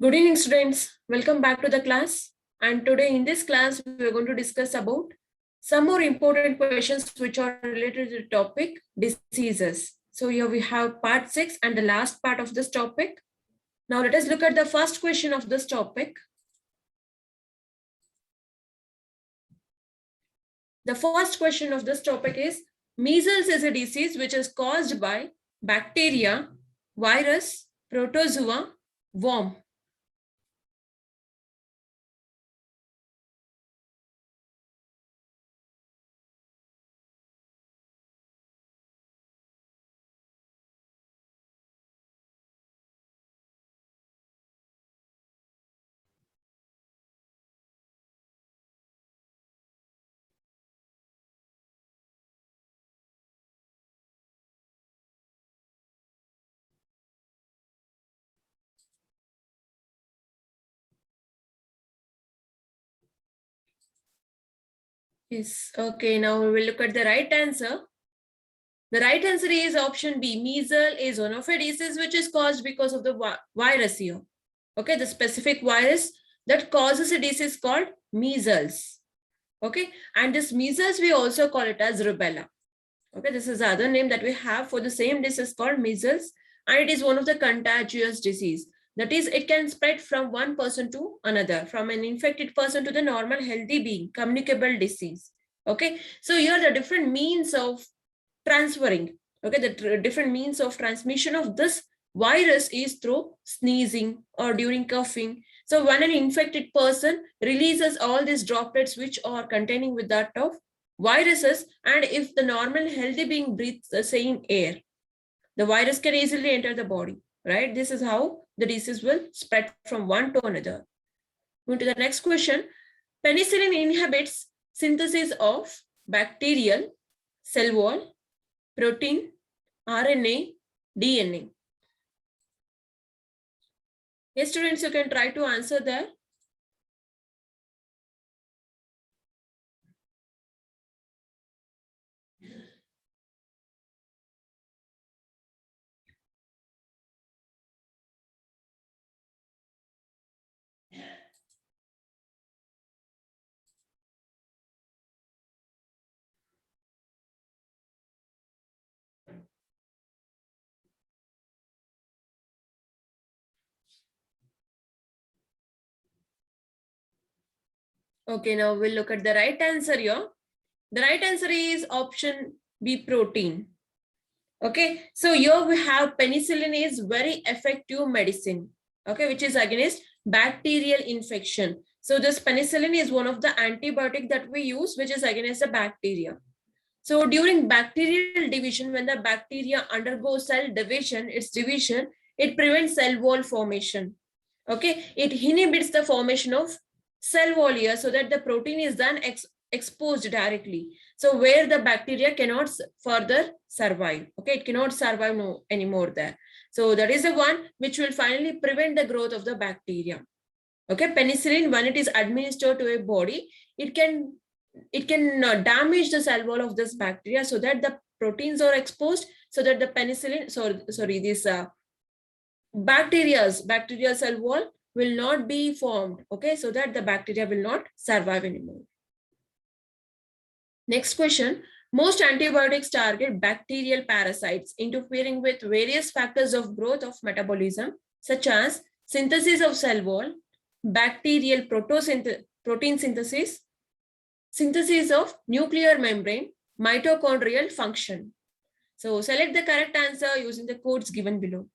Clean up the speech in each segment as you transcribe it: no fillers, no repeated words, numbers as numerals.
Good evening, students. Welcome back to the class. And today in this class, we are going to discuss about some more important questions which are related to the topic diseases. So here we have part 6 and the last part of this topic. Now let us look at the first question of this topic. The first question of this topic is measles is a disease which is caused by bacteria, virus, protozoa, worm. Yes, okay, now we will look at the right answer. The right answer is option B. Measles is one of a disease which is caused because of the virus here. Okay, the specific virus that causes a disease called measles. Okay, and this measles we also call it as rubella. Okay, this is the other name that we have for the same disease called measles, and it is one of the contagious disease. That is, it can spread from one person to another, from an infected person to the normal healthy being, communicable disease. Okay, so here are the different means of transferring. Okay, the different means of transmission of this virus is through sneezing or during coughing. So when an infected person releases all these droplets which are containing with that of viruses, and if the normal healthy being breathes the same air, the virus can easily enter the body, right? This is how the disease will spread from one to another. Moving to the next question. Penicillin inhibits synthesis of bacterial, cell wall, protein, RNA, DNA. Yes, students, you can try to answer there. Okay, now we'll look at the right answer here. The right answer is option B, protein. Okay, so here we have penicillin is very effective medicine, okay, which is against bacterial infection. So this penicillin is one of the antibiotic that we use, which is against the bacteria. So during bacterial division, when the bacteria undergoes cell division, it prevents cell wall formation. Okay, it inhibits the formation of cell wall here so that the protein is then exposed directly. So where the bacteria cannot further survive. Okay, it cannot survive anymore there. So that is the one which will finally prevent the growth of the bacteria. Okay, penicillin, when it is administered to a body, it can damage the cell wall of this bacteria so that the proteins are exposed, so that the penicillin, this bacterial cell wall will not be formed. Okay, so that the bacteria will not survive anymore. Next question. Most antibiotics target bacterial parasites interfering with various factors of growth of metabolism, such as synthesis of cell wall, bacterial protein synthesis, synthesis of nuclear membrane, mitochondrial function. So select the correct answer using the codes given below.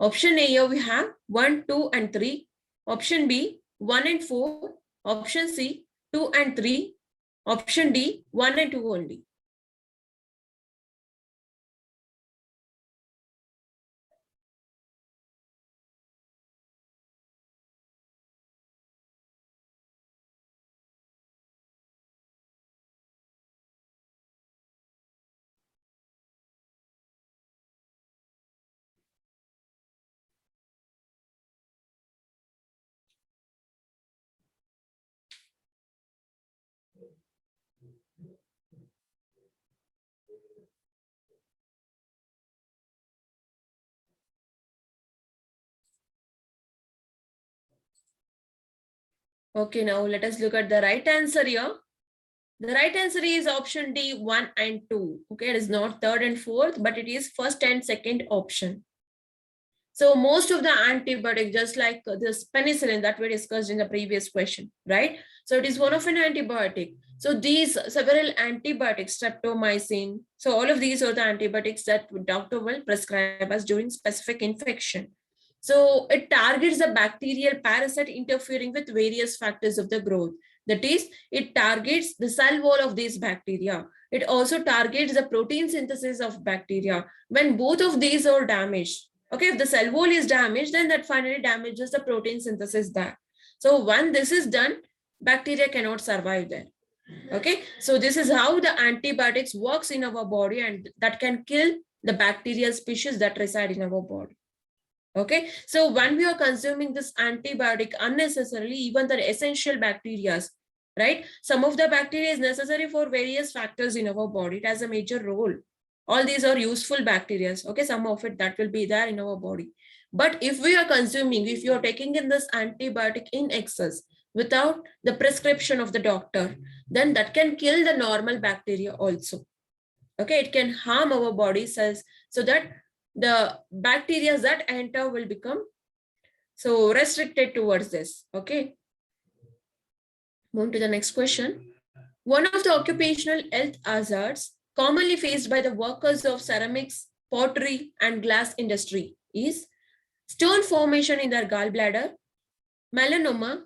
Option A, here we have 1, 2, and 3. Option B, 1 and 4. Option C, 2 and 3. Option D, 1 and 2 only. Okay, now let us look at the right answer here. The right answer is option D, 1 and 2. Okay, it is not third and fourth, but it is first and second option. So most of the antibiotics, just like this penicillin that we discussed in the previous question, right? So it is one of an antibiotic. So these several antibiotics, streptomycin, so all of these are the antibiotics that doctor will prescribe us during specific infection. So it targets the bacterial parasite interfering with various factors of the growth. That is, it targets the cell wall of these bacteria. It also targets the protein synthesis of bacteria. When both of these are damaged, okay, if the cell wall is damaged, then that finally damages the protein synthesis there. So when this is done, bacteria cannot survive there. Okay, so this is how the antibiotics works in our body, and that can kill the bacterial species that reside in our body. Okay, so when we are consuming this antibiotic unnecessarily, even the essential bacteria, right? Some of the bacteria is necessary for various factors in our body. It has a major role. All these are useful bacteria. Okay, some of it that will be there in our body. But if we are consuming, if you are taking in this antibiotic in excess without the prescription of the doctor, then that can kill the normal bacteria also. Okay, it can harm our body cells, so that the bacteria that enter will become so restricted towards this. Okay, move to the next question. One of the occupational health hazards commonly faced by the workers of ceramics, pottery, and glass industry is stone formation in their gallbladder, melanoma,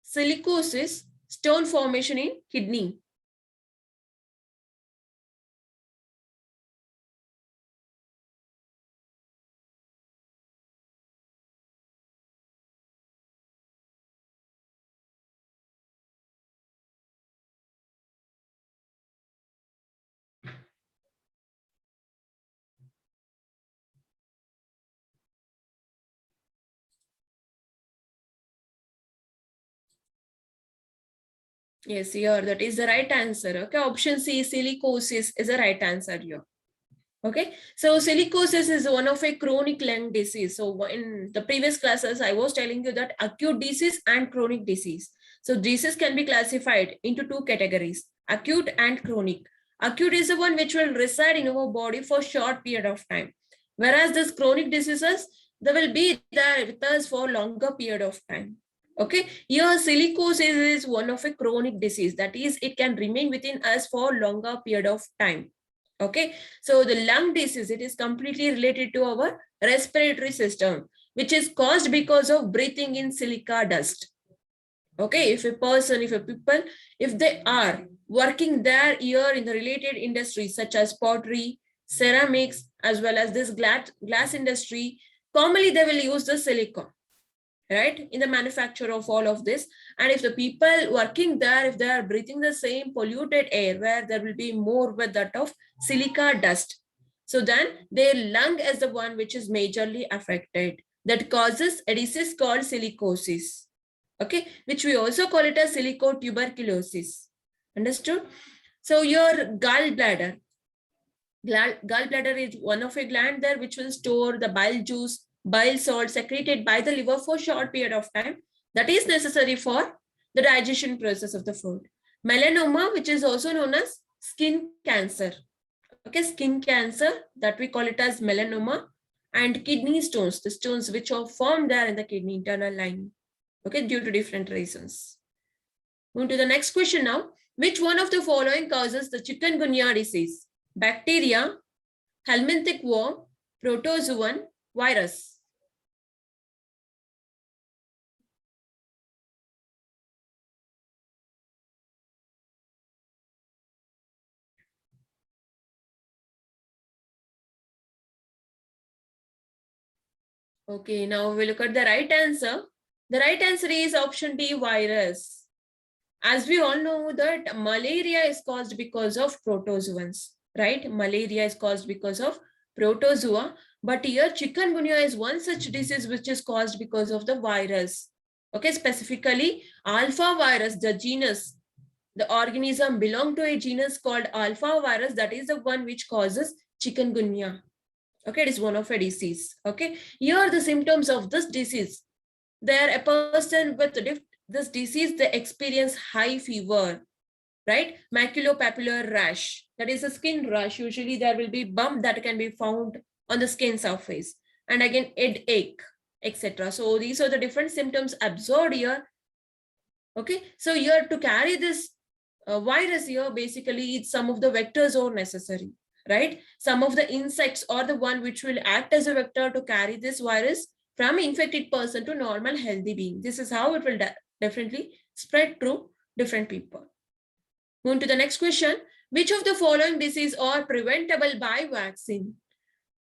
silicosis, stone formation in kidney. Yes, here that is the right answer. Okay, option C, silicosis, is the right answer here. Okay, so silicosis is one of a chronic lung disease. So in the previous classes, I was telling you that acute disease and chronic disease. So disease can be classified into two categories, acute and chronic. Acute is the one which will reside in our body for short period of time. Whereas this chronic diseases, they will be there with us for longer period of time. Okay, here silicosis is one of a chronic disease. That is, it can remain within us for longer period of time. Okay, so the lung disease, it is completely related to our respiratory system, which is caused because of breathing in silica dust. Okay, if a person, if a people, if they are working there here in the related industries such as pottery, ceramics, as well as this glass industry, commonly they will use the silica, right, in the manufacture of all of this. And if the people working there, if they are breathing the same polluted air where there will be more with that of silica dust, so then their lung is the one which is majorly affected, that causes a disease called silicosis. Okay, which we also call it as silicotuberculosis. Understood? So your gallbladder is one of a gland there which will store the bile juice, bile salt secreted by the liver for short period of time, that is necessary for the digestion process of the food. Melanoma, which is also known as skin cancer. Okay, skin cancer, that we call it as melanoma. And kidney stones, the stones which are formed there in the kidney internal lining. Okay, due to different reasons. Move to the next question now. Which one of the following causes the chikungunya disease? Bacteria, helminthic worm, protozoan, virus. Okay, now we look at the right answer. The right answer is option D, virus. As we all know that malaria is caused because of protozoans, right? Malaria is caused because of protozoa, but here chikungunya is one such disease which is caused because of the virus. Okay, specifically alpha virus, the genus, the organism belong to a genus called alpha virus, that is the one which causes chikungunya. Okay, it is one of a disease. Okay, here are the symptoms of this disease. There a person with this disease, they experience high fever, right? Maculopapular rash, that is a skin rash. Usually there will be bump that can be found on the skin surface. And again, headache, etc. So these are the different symptoms observed here. Okay, so here to carry this virus here, basically it's some of the vectors are necessary, right? Some of the insects are the one which will act as a vector to carry this virus from infected person to normal healthy being. This is how it will definitely spread through different people. Moving to the next question. Which of the following diseases are preventable by vaccine?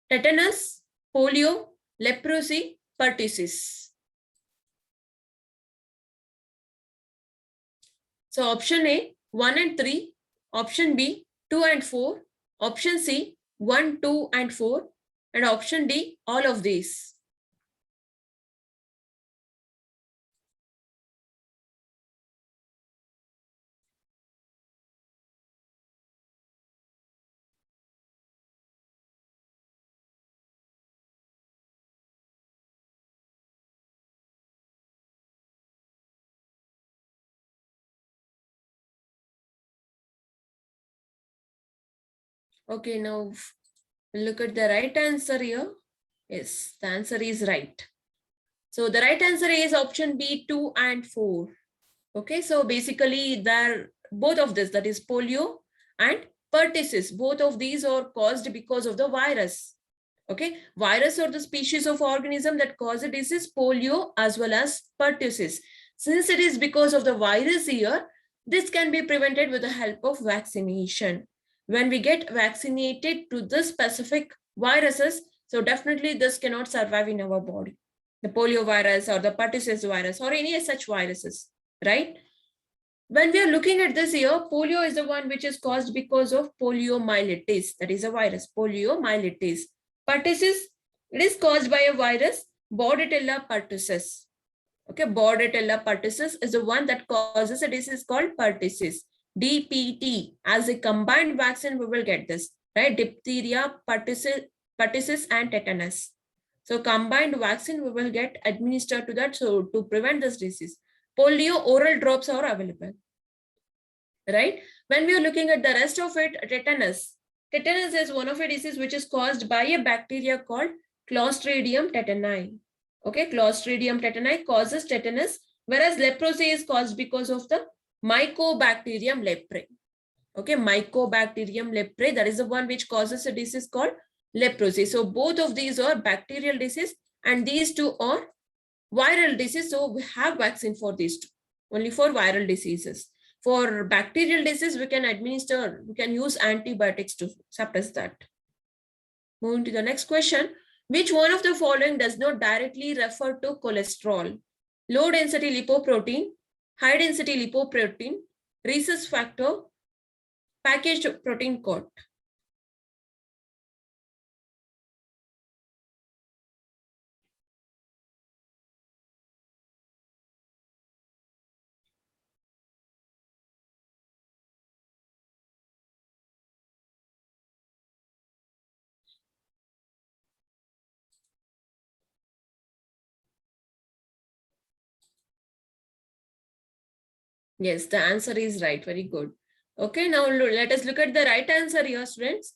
Tetanus, polio, leprosy, pertussis. So option A, 1 and 3. Option B, 2 and 4. Option C, 1, 2 and 4. And option D, all of these. Okay, now look at the right answer here. Yes, the answer is right. So the right answer is option B, 2 and 4. Okay, so basically there both of this, that is polio and pertussis, both of these are caused because of the virus. Okay, virus or the species of organism that cause a disease, polio as well as pertussis. Since it is because of the virus here, this can be prevented with the help of vaccination. When we get vaccinated to this specific viruses, so definitely this cannot survive in our body. The polio virus or the pertussis virus or any such viruses, right? When we are looking at this here, polio is the one which is caused because of poliomyelitis. That is a virus, poliomyelitis. Pertussis, it is caused by a virus, Bordetella pertussis. Okay, Bordetella pertussis is the one that causes a disease called pertussis. DPT, as a combined vaccine, we will get this, right? Diphtheria, pertussis and tetanus. So combined vaccine we will get administered to that, so to prevent this disease. Polio oral drops are available, right? When we are looking at the rest of it, tetanus. Tetanus is one of a disease which is caused by a bacteria called Clostridium tetani. Okay, Clostridium tetani causes tetanus, whereas leprosy is caused because of the Mycobacterium leprae. Okay, Mycobacterium leprae, that is the one which causes a disease called leprosy. So both of these are bacterial disease and these two are viral disease. So we have vaccine for these two, only for viral diseases. For bacterial disease, we can use antibiotics to suppress that. Moving to the next question. Which one of the following does not directly refer to cholesterol? Low density lipoprotein, high density lipoprotein, rhesus factor, packaged protein coat. Yes, the answer is right. Very good. Okay, now let us look at the right answer here, students.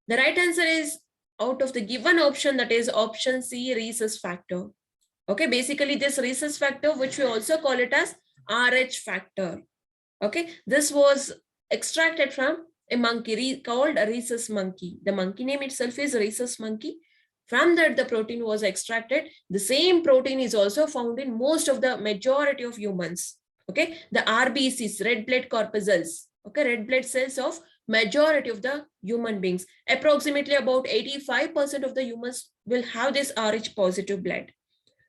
The right answer is out of the given option, that is option C, rhesus factor. Okay, basically this rhesus factor, which we also call it as RH factor. Okay, this was extracted from a monkey called a rhesus monkey. The monkey name itself is rhesus monkey. From that, the protein was extracted. The same protein is also found in most of the majority of humans. Okay, the RBCs, red blood corpuscles. Okay, red blood cells of majority of the human beings. Approximately about 85% of the humans will have this Rh positive blood.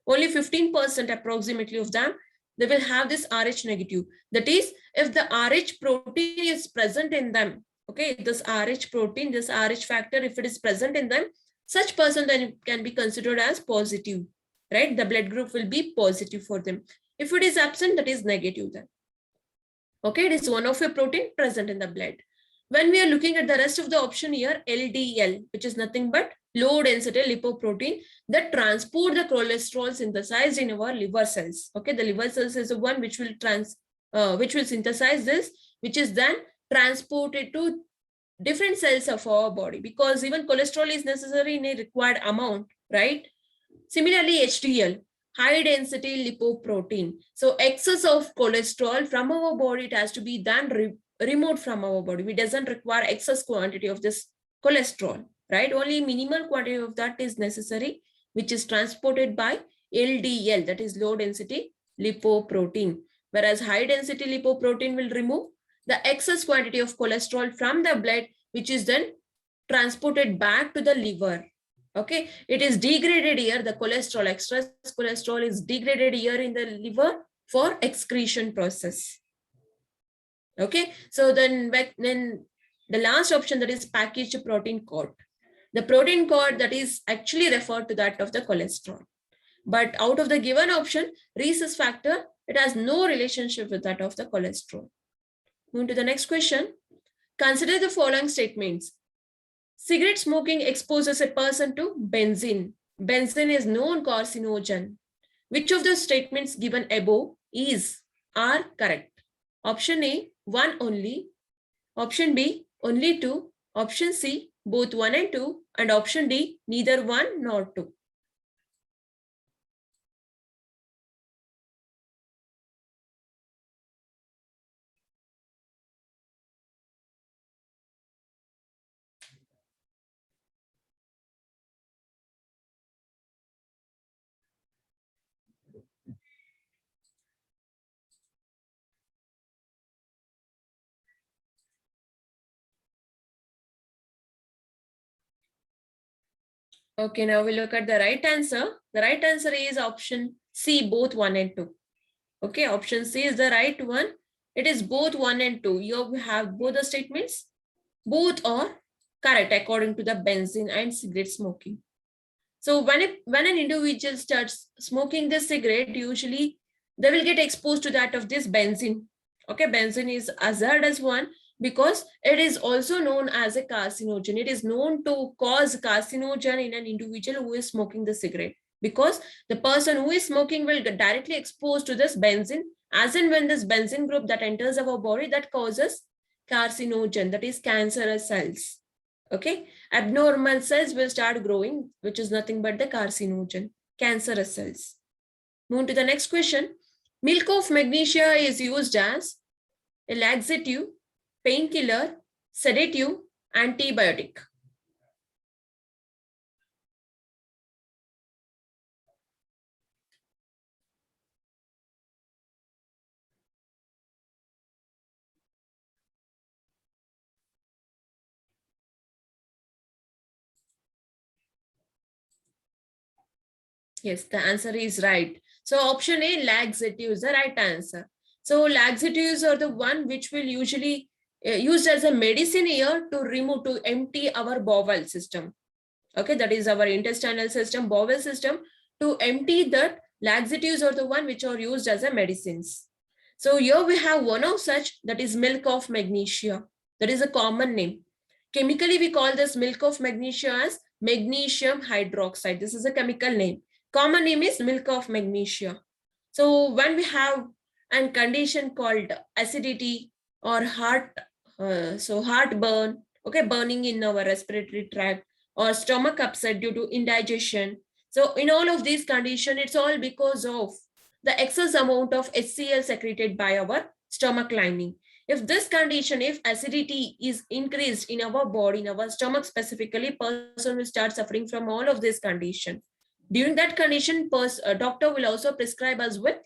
Only 15% approximately of them, they will have this Rh negative. That is, if the Rh protein is present in them, okay, this Rh protein, this Rh factor, if it is present in them, such person then can be considered as positive, right? The blood group will be positive for them. If it is absent, that is negative then. Okay, it is one of a protein present in the blood. When we are looking at the rest of the option here, LDL, which is nothing but low density lipoprotein that transport the cholesterol synthesized in our liver cells. Okay, the liver cells is the one which will synthesize this, which is then transported to different cells of our body, because even cholesterol is necessary in a required amount, right? Similarly, HDL, high density lipoprotein. So excess of cholesterol from our body, it has to be then removed from our body. We doesn't require excess quantity of this cholesterol, right? Only minimal quantity of that is necessary, which is transported by LDL, that is low density lipoprotein. Whereas high density lipoprotein will remove the excess quantity of cholesterol from the blood, which is then transported back to the liver. Okay, it is degraded here. The cholesterol, excess cholesterol is degraded here in the liver for excretion process. Okay, so then the last option, that is packaged protein cord. The protein cord that is actually referred to that of the cholesterol. But out of the given option, rhesus factor, it has no relationship with that of the cholesterol. Moving to the next question. Consider the following statements. Cigarette smoking exposes a person to benzene. Benzene is known carcinogen. Which of the statements given above are correct? Option A, one only. Option B, only two. Option C, both 1 and 2. And option D, neither 1 nor 2. Okay, now we look at the right answer. The right answer is option C, both 1 and 2. Okay, option C is the right one. It is both 1 and 2. You have both the statements. Both are correct according to the benzene and cigarette smoking. So when an individual starts smoking this cigarette, usually they will get exposed to that of this benzene. Okay, benzene is hazardous one because it is also known as a carcinogen. It is known to cause carcinogen in an individual who is smoking the cigarette, because the person who is smoking will get directly exposed to this benzene, as and when this benzene group that enters our body, that causes carcinogen, that is cancerous cells. Okay, abnormal cells will start growing, which is nothing but the carcinogen, cancerous cells. Move to the next question. Milk of magnesia is used as a laxative, painkiller, sedative, antibiotic. Yes, the answer is right. So option A, laxative, is the right answer. So laxatives are the one which will usually used as a medicine here to empty our bowel system. Okay, that is our intestinal system, bowel system. To empty that, laxatives are the one which are used as a medicines. So here we have one of such, that is milk of magnesia. That is a common name. Chemically, we call this milk of magnesia as magnesium hydroxide. This is a chemical name. Common name is milk of magnesia. So when we have a condition called acidity or heartburn, okay, burning in our respiratory tract, or stomach upset due to indigestion. So in all of these conditions, it's all because of the excess amount of HCl secreted by our stomach lining. If this condition, if acidity is increased in our body, in our stomach specifically, person will start suffering from all of this condition. During that condition, doctor will also prescribe us with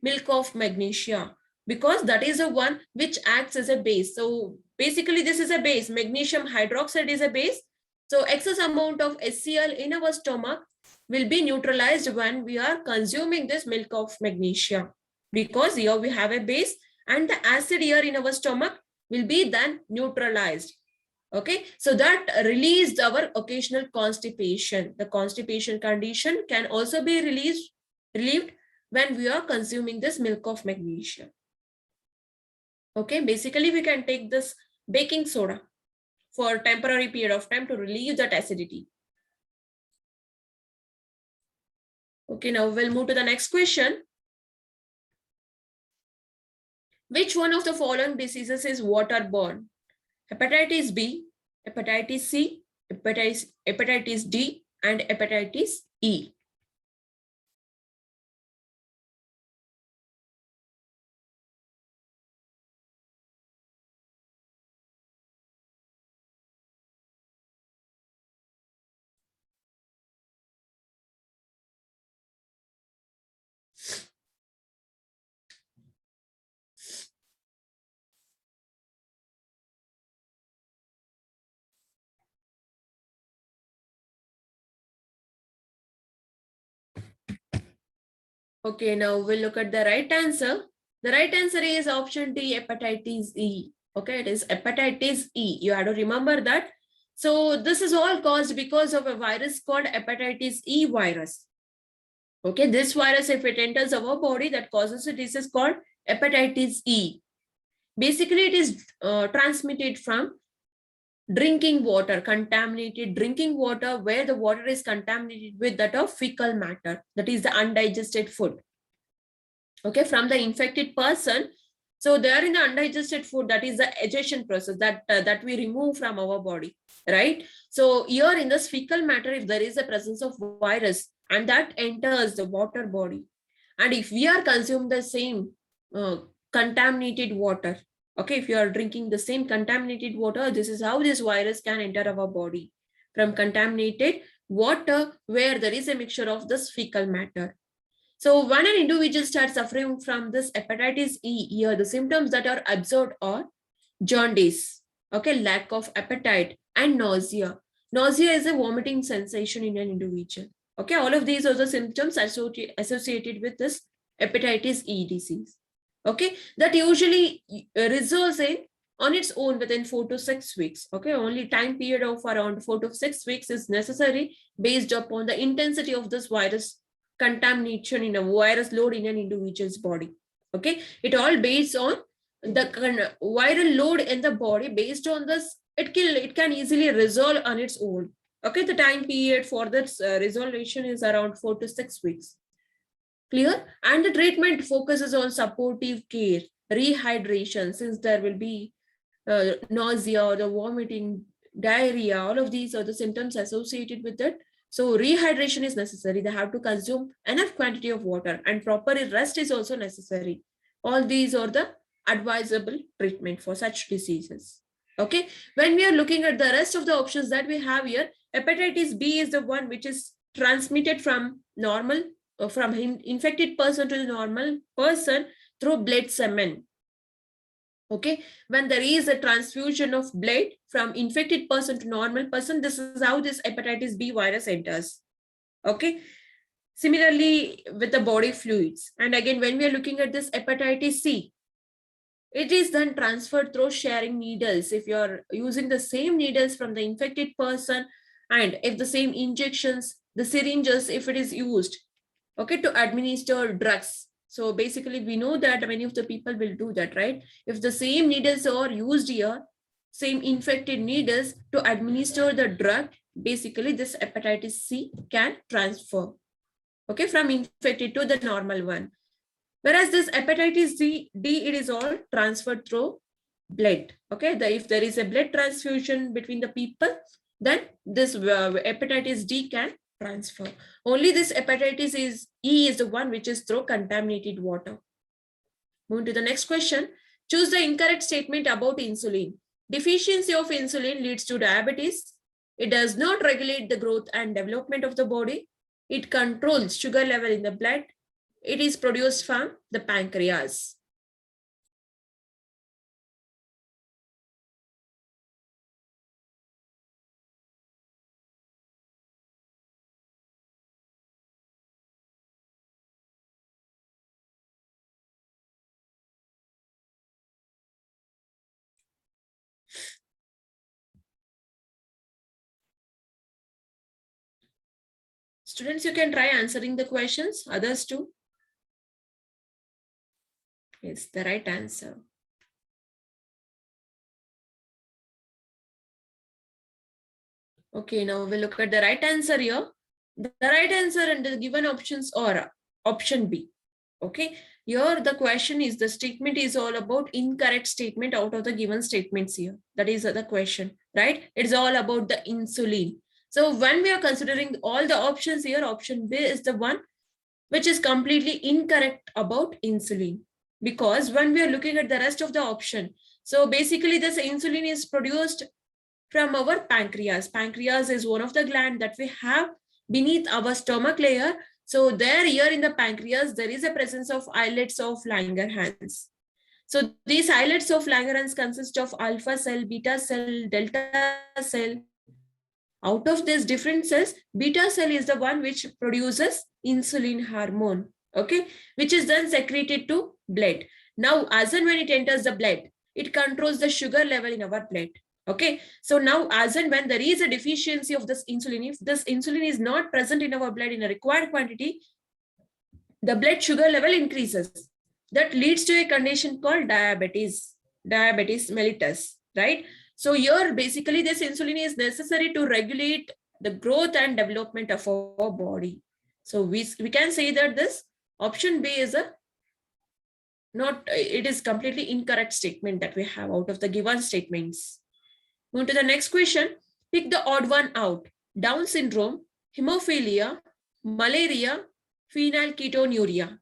milk of magnesia, because that is the one which acts as a base. So basically this is a base. Magnesium hydroxide is a base. So excess amount of HCl in our stomach will be neutralized when we are consuming this milk of magnesia, because here we have a base and the acid here in our stomach will be then neutralized. Okay, so that released our occasional constipation. The constipation condition can also be relieved when we are consuming this milk of magnesia. Okay, basically we can take this baking soda for temporary period of time to relieve that acidity. Okay, now we'll move to the next question. Which one of the following diseases is waterborne? Hepatitis B, hepatitis C, hepatitis D, and hepatitis E. Okay, now we'll look at the right answer. The right answer is option D, hepatitis E. Okay, it is hepatitis E. You have to remember that. So this is all caused because of a virus called hepatitis E virus. Okay, this virus, if it enters our body, that causes a disease called hepatitis E. Basically, it is transmitted from drinking water, contaminated drinking water, where the water is contaminated with that of fecal matter, that is the undigested food. Okay, from the infected person. So they are in the undigested food, that is the digestion process that we remove from our body, right? So here in this fecal matter, if there is a presence of virus and that enters the water body, and if we are consuming the same contaminated water, okay, if you are drinking the same contaminated water, this is how this virus can enter our body, from contaminated water where there is a mixture of this fecal matter. So when an individual starts suffering from this hepatitis E, here the symptoms that are observed are jaundice, okay, lack of appetite, and nausea. Nausea is a vomiting sensation in an individual. Okay, all of these are the symptoms associated with this hepatitis E disease. Okay, that usually resolves on its own within 4 to 6 weeks. Okay, only time period of around 4 to 6 weeks is necessary based upon the intensity of this virus contamination in a virus load in an individual's body. Okay, it all based on the viral load in the body. Based on this, it can easily resolve on its own. Okay, the time period for this resolution is around 4 to 6 weeks. Clear? And the treatment focuses on supportive care, rehydration, since there will be nausea or the vomiting, diarrhea, all of these are the symptoms associated with it. So rehydration is necessary. They have to consume enough quantity of water, and proper rest is also necessary. All these are the advisable treatment for such diseases. Okay, when we are looking at the rest of the options that we have here, hepatitis B is the one which is transmitted from normal, from infected person to the normal person through blood semen. Okay, when there is a transfusion of blood from infected person to normal person, this is how this hepatitis B virus enters. Okay, similarly with the body fluids. And again, when we are looking at this hepatitis C, it is then transferred through sharing needles. If you are using the same needles from the infected person, and if the same injections, the syringes, if it is used, okay, to administer drugs. So basically, we know that many of the people will do that, right? If the same needles are used here, same infected needles to administer the drug, basically this hepatitis C can transfer, okay, from infected to the normal one. Whereas this hepatitis D, it is all transferred through blood. Okay, if there is a blood transfusion between the people, then this hepatitis D can transfer. Only this hepatitis E is the one which is through contaminated water. Moving to the next question. Choose the incorrect statement about insulin. Deficiency of insulin leads to diabetes. It does not regulate the growth and development of the body. It controls sugar level in the blood. It is produced from the pancreas. Students, you can try answering the questions, others too. Yes, the right answer. Okay, now we'll look at the right answer here. The right answer and the given options are option B. Okay, here the question is, the statement is all about incorrect statement out of the given statements here. That is the question, right? It's all about the insulin. So when we are considering all the options here, option B is the one which is completely incorrect about insulin. Because when we are looking at the rest of the option, so basically this insulin is produced from our pancreas. Pancreas is one of the gland that we have beneath our stomach layer. So there, here in the pancreas, there is a presence of islets of Langerhans. So these islets of Langerhans consist of alpha cell, beta cell, delta cell. Out of these different cells, beta cell is the one which produces insulin hormone, okay, which is then secreted to blood. Now, as and when it enters the blood, it controls the sugar level in our blood. Okay, so now as and when there is a deficiency of this insulin, if this insulin is not present in our blood in a required quantity, the blood sugar level increases. That leads to a condition called diabetes mellitus, right? So here basically this insulin is necessary to regulate the growth and development of our body. So we can say that this option B is a it is completely incorrect statement that we have out of the given statements. Moving to the next question, pick the odd one out. Down syndrome, hemophilia, malaria, phenylketonuria.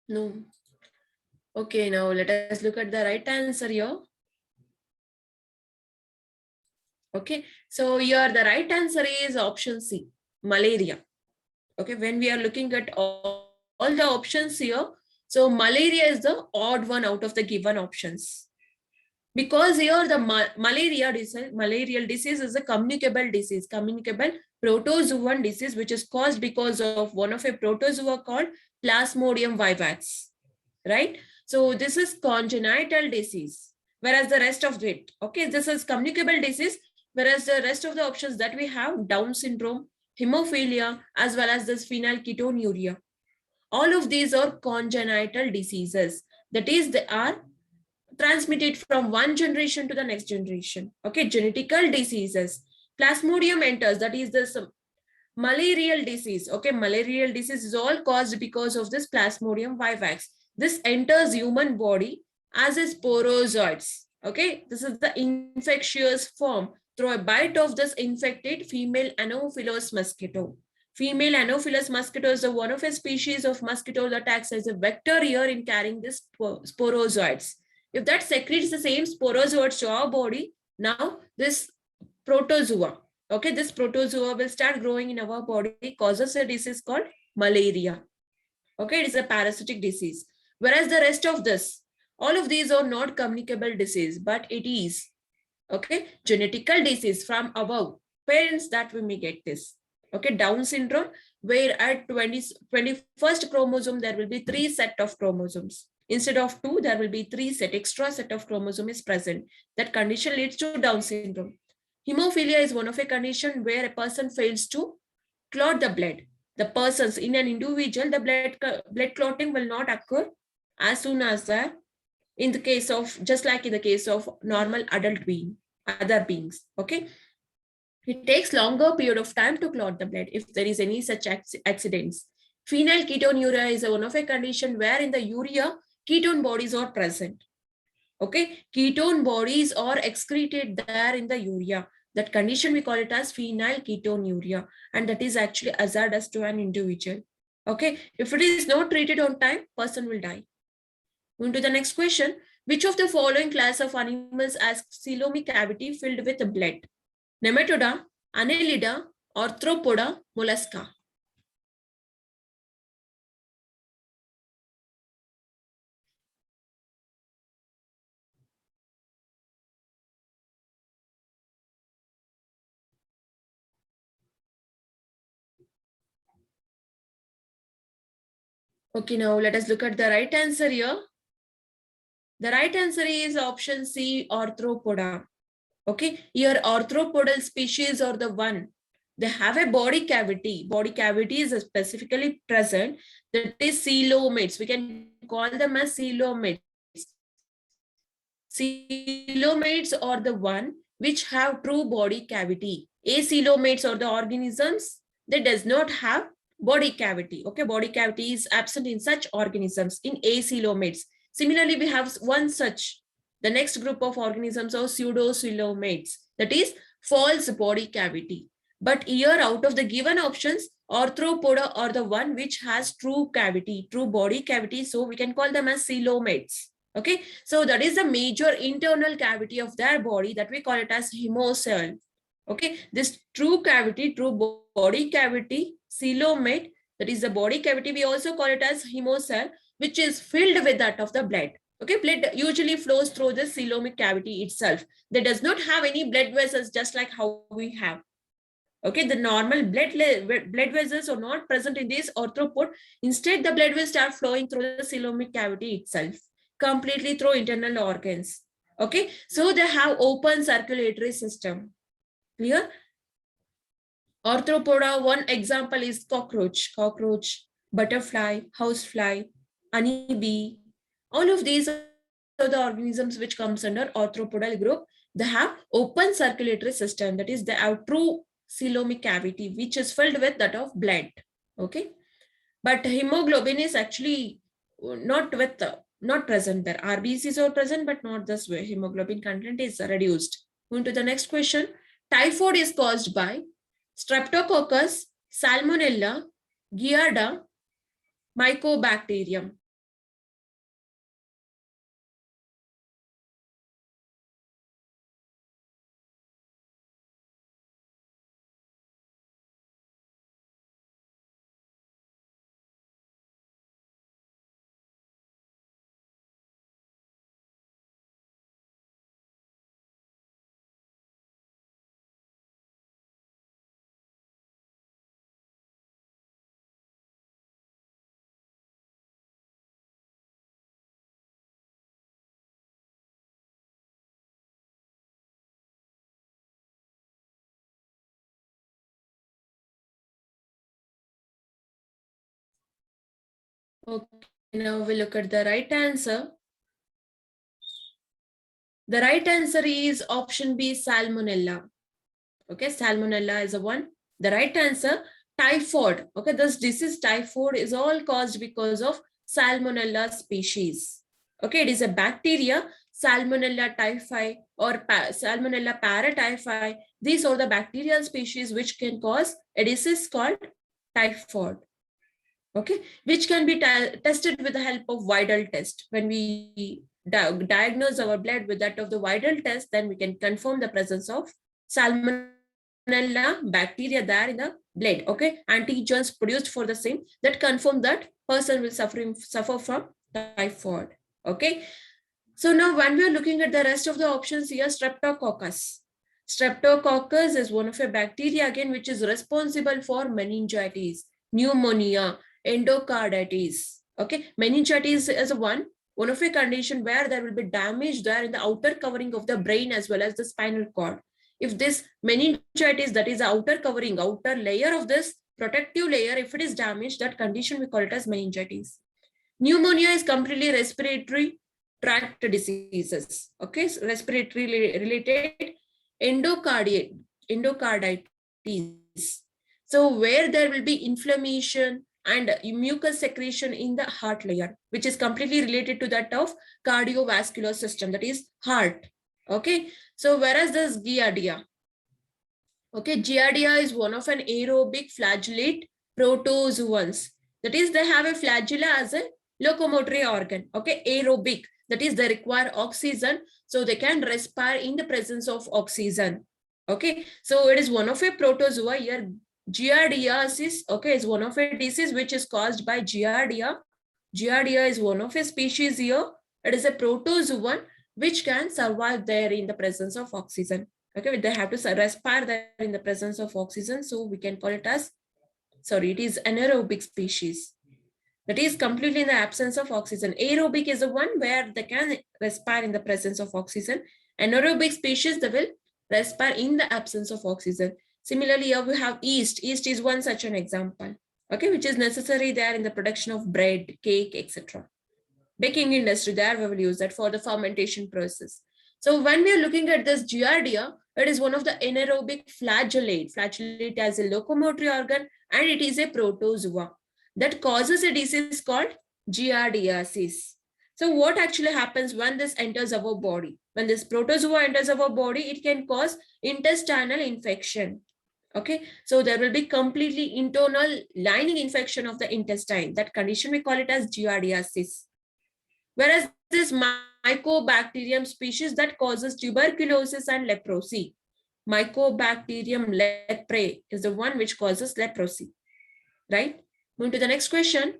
No. Okay, now let us look at the right answer here. Okay, so here the right answer is option C, malaria. Okay, when we are looking at all the options here, so malaria is the odd one out of the given options. Because here the malarial disease is a communicable disease, communicable protozoan disease, which is caused because of one of a protozoa called Plasmodium vivax, right? So this is congenital disease, whereas the rest of it, okay, this is communicable disease, whereas the rest of the options that we have, Down syndrome, hemophilia, as well as this phenylketonuria, all of these are congenital diseases. That is, they are transmitted from one generation to the next generation. Okay, genetical diseases. Plasmodium enters, that is this malarial disease. Okay, malarial disease is all caused because of this Plasmodium vivax. This enters human body as a sporozoites. Okay, this is the infectious form through a bite of this infected female Anopheles mosquito. Female Anopheles mosquito is one of a species of mosquito that acts as a vector here in carrying this sporozoites. If that secretes the same sporozoites to our body, now this protozoa, okay, this protozoa will start growing in our body, causes a disease called malaria. Okay, it is a parasitic disease. Whereas the rest of this, all of these are not communicable disease, but it is, okay, genetical disease from our parents that we may get this. Okay, Down syndrome, where at 21st chromosome, there will be 3 set of chromosomes. Instead of 2, there will be 3 extra set of chromosome is present. That condition leads to Down syndrome. Hemophilia is one of a condition where a person fails to clot the blood. The persons in an individual, the blood clotting will not occur as soon as that, in the case of, just like in the case of normal adult being, other beings. Okay, it takes longer period of time to clot the blood if there is any such accidents. Phenylketonuria is one of a condition where in the urea, ketone bodies are present. Okay, ketone bodies are excreted there in the urea. That condition we call it as phenylketonuria, and that is actually hazardous to an individual. Okay, if it is not treated on time, person will die. Moving to the next question, which of the following class of animals has coelomic cavity filled with blood? Nematoda, Annelida, Arthropoda, Mollusca. Okay, now let us look at the right answer here. The right answer is option C, Arthropoda. Okay, here arthropodal species are the one. They have a body cavity. Body cavity is specifically present. That is coelomates. We can call them as coelomates. Coelomates are the one which have true body cavity. Acoelomates are the organisms that does not have body cavity. Okay, body cavity is absent in such organisms, in acoelomates. Similarly, we have one such. The next group of organisms are pseudocoelomates, that is false body cavity. But here, out of the given options, arthropoda are the one which has true cavity, true body cavity. So we can call them as coelomates. Okay, so that is the major internal cavity of their body that we call it as hemocell. Okay, this true cavity, true body cavity, coelomate, that is the body cavity, we also call it as hemocell, which is filled with that of the blood. Okay, blood usually flows through the coelomic cavity itself. That does not have any blood vessels, just like how we have. Okay, the normal blood vessels are not present in this arthropod. Instead, the blood will start flowing through the coelomic cavity itself, completely through internal organs. Okay, so they have open circulatory system. Clear? Arthropoda, one example is cockroach, butterfly, housefly, honeybee. All of these are the organisms which comes under arthropodal group. They have open circulatory system. That is, they have true coelomic cavity, which is filled with that of blood. Okay, but hemoglobin is actually not present there. RBCs are present, but not this way. Hemoglobin content is reduced. Going to the next question. Typhoid is caused by Streptococcus, Salmonella, Giardia, Mycobacterium. Okay, now we look at the right answer. The right answer is option B, Salmonella. Okay, Salmonella is the one. The right answer, typhoid. Okay, this disease typhoid is all caused because of Salmonella species. Okay, it is a bacteria, Salmonella typhi or Salmonella paratyphi. These are the bacterial species which can cause a disease called typhoid. Okay, which can be tested with the help of Vidal test. When we diagnose our blood with that of the Vidal test, then we can confirm the presence of Salmonella bacteria there in the blood. Okay, antigens produced for the same that confirm that person will suffer from typhoid. Okay, so now when we are looking at the rest of the options here, Streptococcus. Streptococcus is one of a bacteria again which is responsible for meningitis, pneumonia, endocarditis. Okay, meningitis is one of a condition where there will be damage there in the outer covering of the brain as well as the spinal cord. If this meningitis, that is the outer covering, outer layer of this protective layer, if it is damaged, that condition we call it as meningitis. Pneumonia is completely respiratory tract diseases. Okay, so respiratory related. Endocarditis. So where there will be inflammation and mucus secretion in the heart layer, which is completely related to that of cardiovascular system, that is heart. Okay, so whereas this Giardia. Okay, Giardia is one of an aerobic flagellate protozoans. That is, they have a flagella as a locomotory organ. Okay, aerobic. That is, they require oxygen, so they can respire in the presence of oxygen. Okay, so it is one of a protozoa here. Giardiasis, okay, is one of a disease which is caused by Giardia. Giardia is one of a species here. It is a protozoan which can survive there in the presence of oxygen. Okay, they have to respire there in the presence of oxygen, so we can call it as, sorry, it is anaerobic species. That is completely in the absence of oxygen. Aerobic is the one where they can respire in the presence of oxygen. Anaerobic species, they will respire in the absence of oxygen. Similarly, here we have yeast. Yeast is one such an example, okay, which is necessary there in the production of bread, cake, etc. Baking industry, there we will use that for the fermentation process. So when we are looking at this Giardia, it is one of the anaerobic flagellate. Flagellate as a locomotory organ, and it is a protozoa that causes a disease called giardiasis. So what actually happens when this enters our body? When this protozoa enters our body, it can cause intestinal infection. Okay, so there will be completely internal lining infection of the intestine. That condition we call it as giardiasis. Whereas this Mycobacterium species that causes tuberculosis and leprosy. Mycobacterium leprae is the one which causes leprosy, right? Moving to the next question.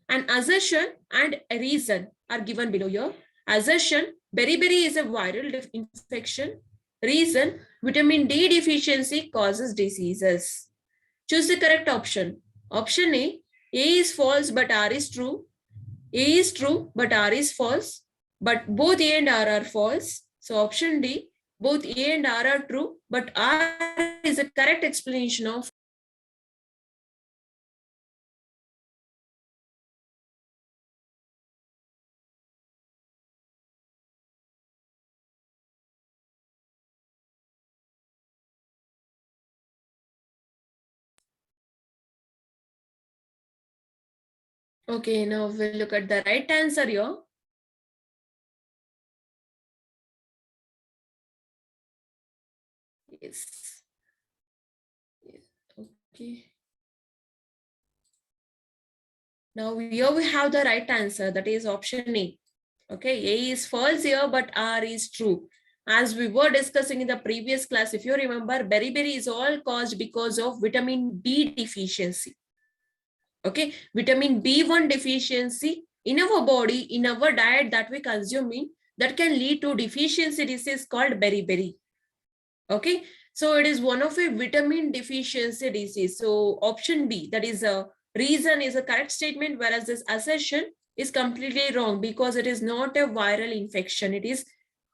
An assertion and a reason are given below here. Assertion, beriberi is a viral infection. Reason, vitamin D deficiency causes diseases. Choose the correct option. Option A is false but R is true. A is true, but R is false. But both A and R are false. So option D, both A and R are true, but R is a correct explanation of. Okay, now we'll look at the right answer here. Yes. Okay. Now here we have the right answer, that is option A. Okay, A is false here, but R is true. As we were discussing in the previous class, if you remember, beriberi is all caused because of vitamin B deficiency. Okay, vitamin B1 deficiency in our body, in our diet that we consuming, that can lead to deficiency disease called beriberi. Okay, so it is one of a vitamin deficiency disease. So option B, that is a reason, is a correct statement, whereas this assertion is completely wrong because it is not a viral infection. It is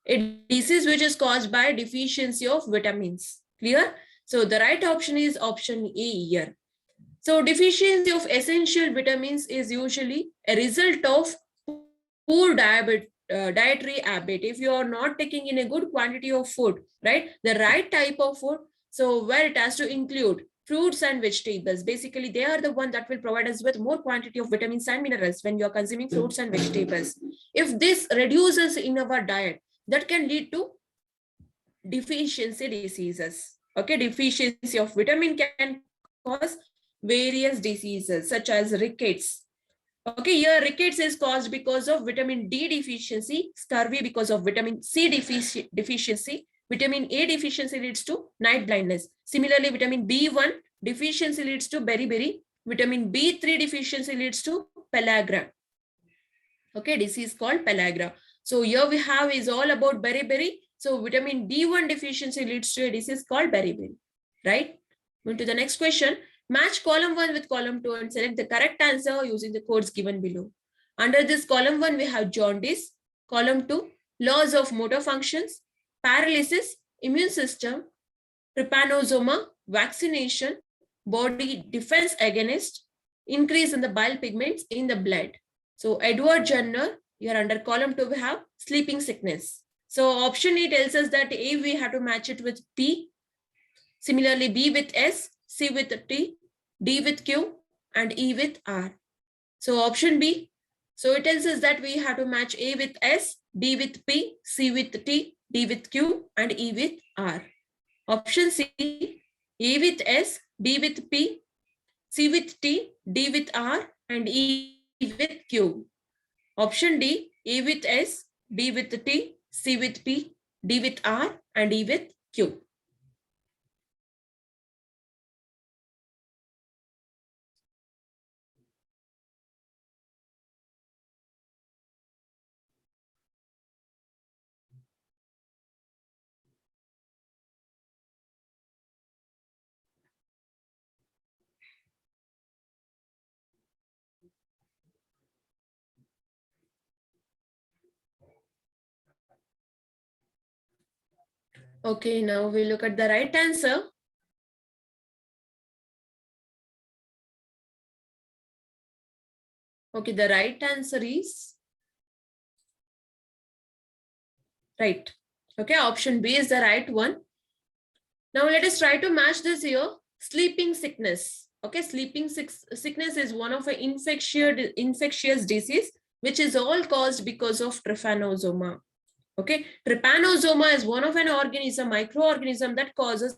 a disease which is caused by deficiency of vitamins. Clear? So the right option is option A here. So deficiency of essential vitamins is usually a result of poor dietary habit. If you are not taking in a good quantity of food, right, the right type of food, so where it has to include fruits and vegetables, basically they are the one that will provide us with more quantity of vitamins and minerals when you are consuming fruits and vegetables. If this reduces in our diet, that can lead to deficiency diseases. Okay, deficiency of vitamin can cause various diseases such as rickets. Okay, here rickets is caused because of vitamin D deficiency, scurvy because of vitamin C deficiency, vitamin A deficiency leads to night blindness. Similarly, vitamin B1 deficiency leads to beriberi, vitamin B3 deficiency leads to pellagra. Okay, disease called pellagra. So here we have is all about beriberi. So vitamin B1 deficiency leads to a disease called beriberi, right? Moving to the next question. Match column 1 with column 2 and select the correct answer using the codes given below. Under this column 1, we have jaundice. Column 2, loss of motor functions, paralysis, immune system, trypanosoma, vaccination, body defense against, increase in the bile pigments in the blood. So Edward Jenner, here under column 2, we have sleeping sickness. So option A tells us that A, we have to match it with P. Similarly, B with S, C with T, D with Q, and E with R. So option B, so it tells us that we have to match A with S, B with P, C with T, D with Q, and E with R. Option C, A with S, B with P, C with T, D with R, and E with Q. Option D, A with S, B with T, C with P, D with R, and E with Q. Okay, now we look at the right answer. Okay, the right answer is right. Okay, option B is the right one. Now let us try to match this here. Sleeping sickness. Okay, sickness is one of an infectious disease which is all caused because of trypanosoma. Okay, trypanosoma is one of an organism, microorganism that causes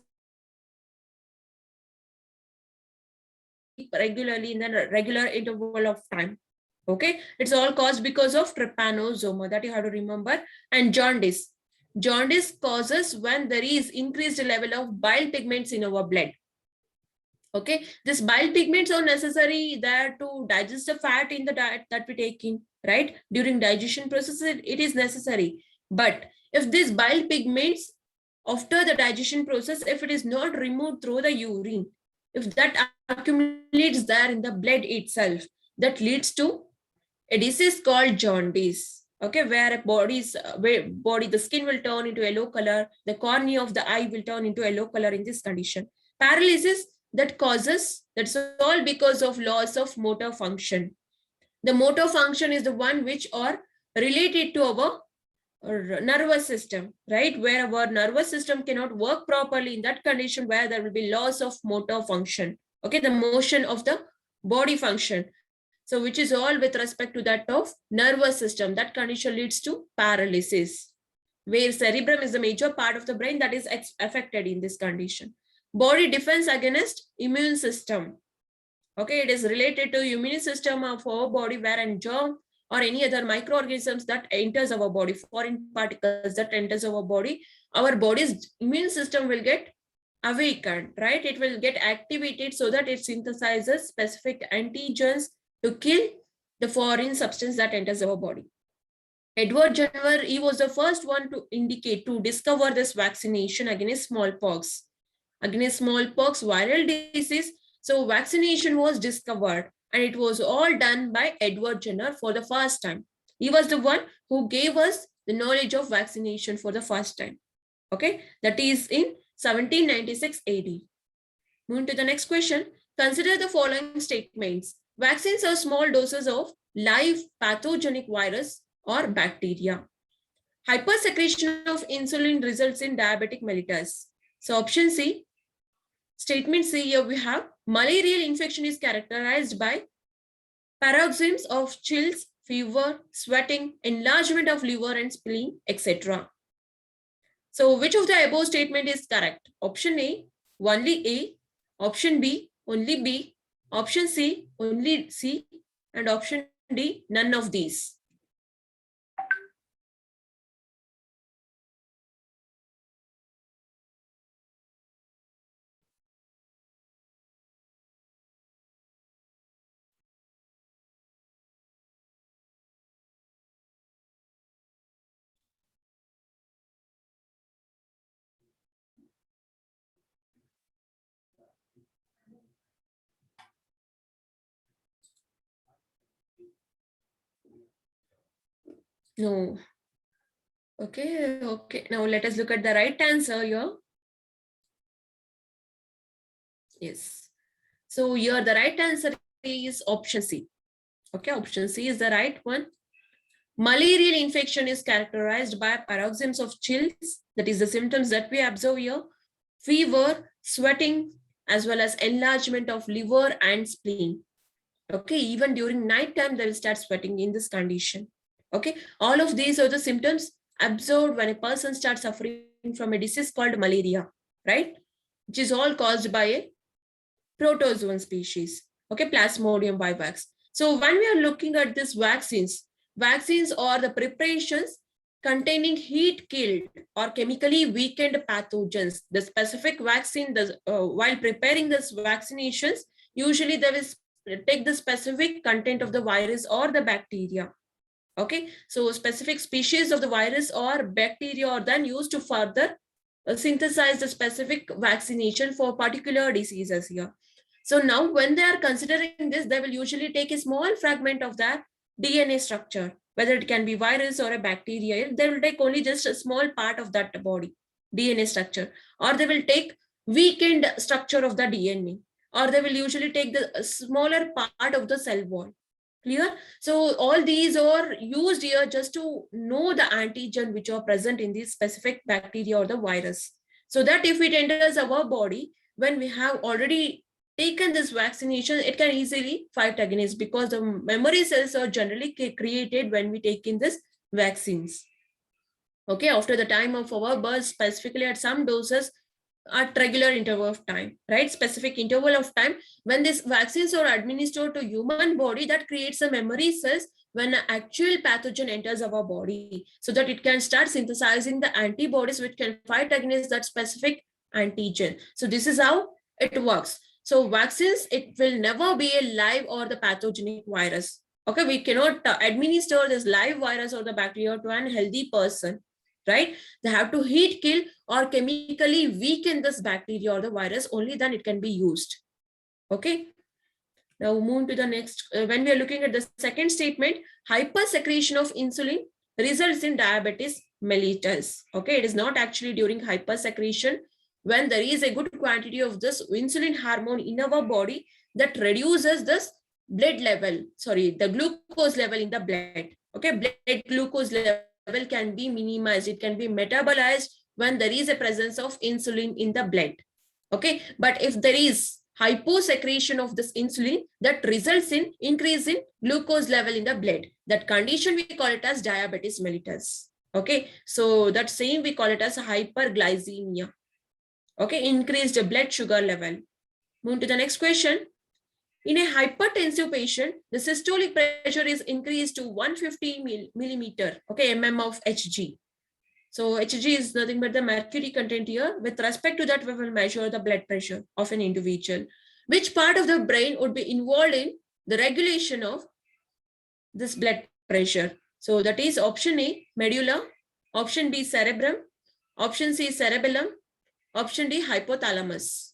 regularly in the regular interval of time. Okay, it's all caused because of trypanosoma, that you have to remember. And jaundice. Jaundice causes when there is increased level of bile pigments in our blood. Okay, this bile pigments are necessary there to digest the fat in the diet that we take in, right? During digestion process, it is necessary. But if these bile pigments after the digestion process, if it is not removed through the urine, if that accumulates there in the blood itself, that leads to a disease called jaundice. Okay, where the skin will turn into yellow color, the cornea of the eye will turn into yellow color in this condition. Paralysis that's all because of loss of motor function. The motor function is the one which are related to our nervous system, right? Where our nervous system cannot work properly, in that condition where there will be loss of motor function. Okay, the motion of the body function. So which is all with respect to that of nervous system. That condition leads to paralysis, where cerebrum is the major part of the brain that is affected in this condition. Body defense against immune system. Okay, it is related to immune system of our body, where and germ or any other microorganisms that enters our body, foreign particles that enters our body's immune system will get awakened, right? It will get activated so that it synthesizes specific antigens to kill the foreign substance that enters our body. Edward Jenner, he was the first one to discover this vaccination against smallpox. Against smallpox viral disease. So vaccination was discovered, and it was all done by Edward Jenner for the first time. He was the one who gave us the knowledge of vaccination for the first time. Okay, that is in 1796 AD. Moving to the next question. Consider the following statements. Vaccines are small doses of live pathogenic virus or bacteria. Hypersecretion of insulin results in diabetic mellitus. So option C. Statement C, here we have malarial infection is characterized by paroxysms of chills, fever, sweating, enlargement of liver and spleen, etc. So which of the above statement is correct? Option A, only A. Option B, only B. Option C, only C. And option D, none of these. No. Okay. Now let us look at the right answer here. Yes. So here the right answer is option C. Okay, option C is the right one. Malarial infection is characterized by paroxysms of chills, that is the symptoms that we observe here, fever, sweating, as well as enlargement of liver and spleen. Okay, even during night time, they will start sweating in this condition. Okay, all of these are the symptoms observed when a person starts suffering from a disease called malaria, right? Which is all caused by a protozoan species. Okay, Plasmodium vivax. So when we are looking at these vaccines are the preparations containing heat-killed or chemically weakened pathogens. The specific vaccine, while preparing these vaccinations, usually they will take the specific content of the virus or the bacteria. Okay, so specific species of the virus or bacteria are then used to further synthesize the specific vaccination for particular diseases here. So now when they are considering this, they will usually take a small fragment of that DNA structure, whether it can be virus or a bacteria. They will take only just a small part of that body. DNA structure, or they will take weakened structure of the DNA, or they will usually take the smaller part of the cell wall. Clear? So all these are used here just to know the antigen which are present in this specific bacteria or the virus. So that if it enters our body, when we have already taken this vaccination, it can easily fight against, because the memory cells are generally created when we take in this vaccines. Okay, after the time of our birth, specifically at some doses, at regular interval of time, right? Specific interval of time when these vaccines are administered to human body, that creates a memory cells when an actual pathogen enters our body, so that it can start synthesizing the antibodies which can fight against that specific antigen. So this is how it works. So vaccines, it will never be a live or the pathogenic virus. Okay, we cannot administer this live virus or the bacteria to an healthy person, right? They have to heat kill or chemically weaken this bacteria or the virus, only then it can be used. Okay, now move to the next. When we are looking at the second statement, hypersecretion of insulin results in diabetes mellitus. Okay, it is not actually during hypersecretion. When there is a good quantity of this insulin hormone in our body, that reduces this blood level, the glucose level in the blood. Okay, blood glucose level can be minimized, it can be metabolized when there is a presence of insulin in the blood. Okay, but if there is hyposecretion of this insulin, that results in increase in glucose level in the blood, that condition we call it as diabetes mellitus. Okay, so that same we call it as hyperglycemia. Okay, increased blood sugar level. Move to the next question. In a hypertensive patient, the systolic pressure is increased to 150 millimeter, okay, mm of Hg. So Hg is nothing but the mercury content here. With respect to that, we will measure the blood pressure of an individual. Which part of the brain would be involved in the regulation of this blood pressure? So that is option A, medulla, option B, cerebrum, option C, cerebellum, option D, hypothalamus.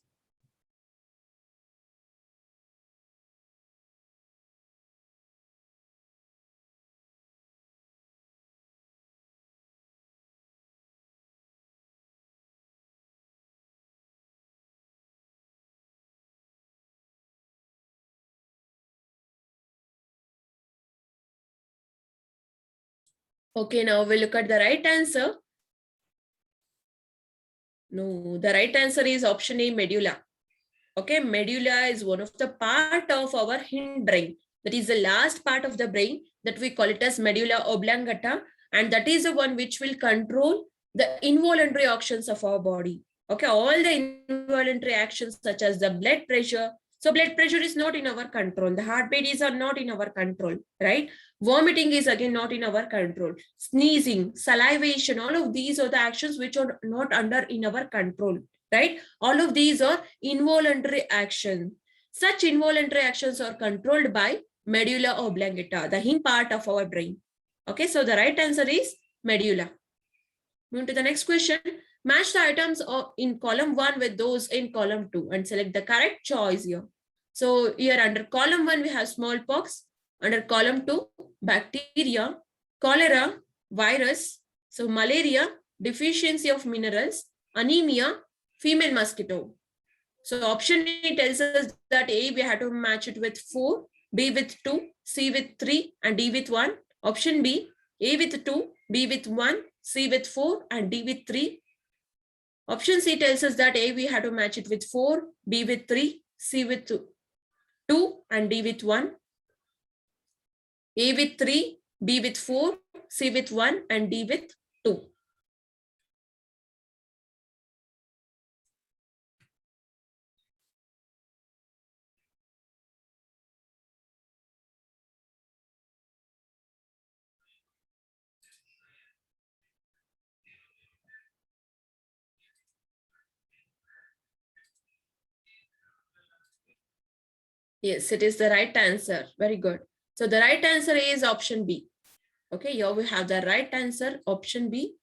Okay, now we'll look at the right answer. No, the right answer is option A, medulla. Okay, medulla is one of the part of our hindbrain. That is the last part of the brain that we call it as medulla oblongata, and that is the one which will control the involuntary actions of our body. Okay, all the involuntary actions such as the blood pressure. So blood pressure is not in our control. The heartbeats are not in our control, right? Vomiting is again not in our control. Sneezing, salivation, all of these are the actions which are not under in our control, right? All of these are involuntary actions. Such involuntary actions are controlled by medulla oblongata, the hind part of our brain. Okay, so the right answer is medulla. Move to the next question. Match the items in column 1 with those in column 2 and select the correct choice here. So here under column 1, we have smallpox. Under column 2, bacteria, cholera, virus, so malaria, deficiency of minerals, anemia, female mosquito. So option A tells us that A, we have to match it with 4, B with 2, C with 3, and D with 1. Option B, A with 2, B with 1, C with 4, and D with 3. Option C tells us that A, we have to match it with 4, B with 3, C with 2, and D with 1. A with 3, B with 4, C with 1, and D with 2. Yes, it is the right answer. Very good. So the right answer is option B. Okay, here we have the right answer, option B.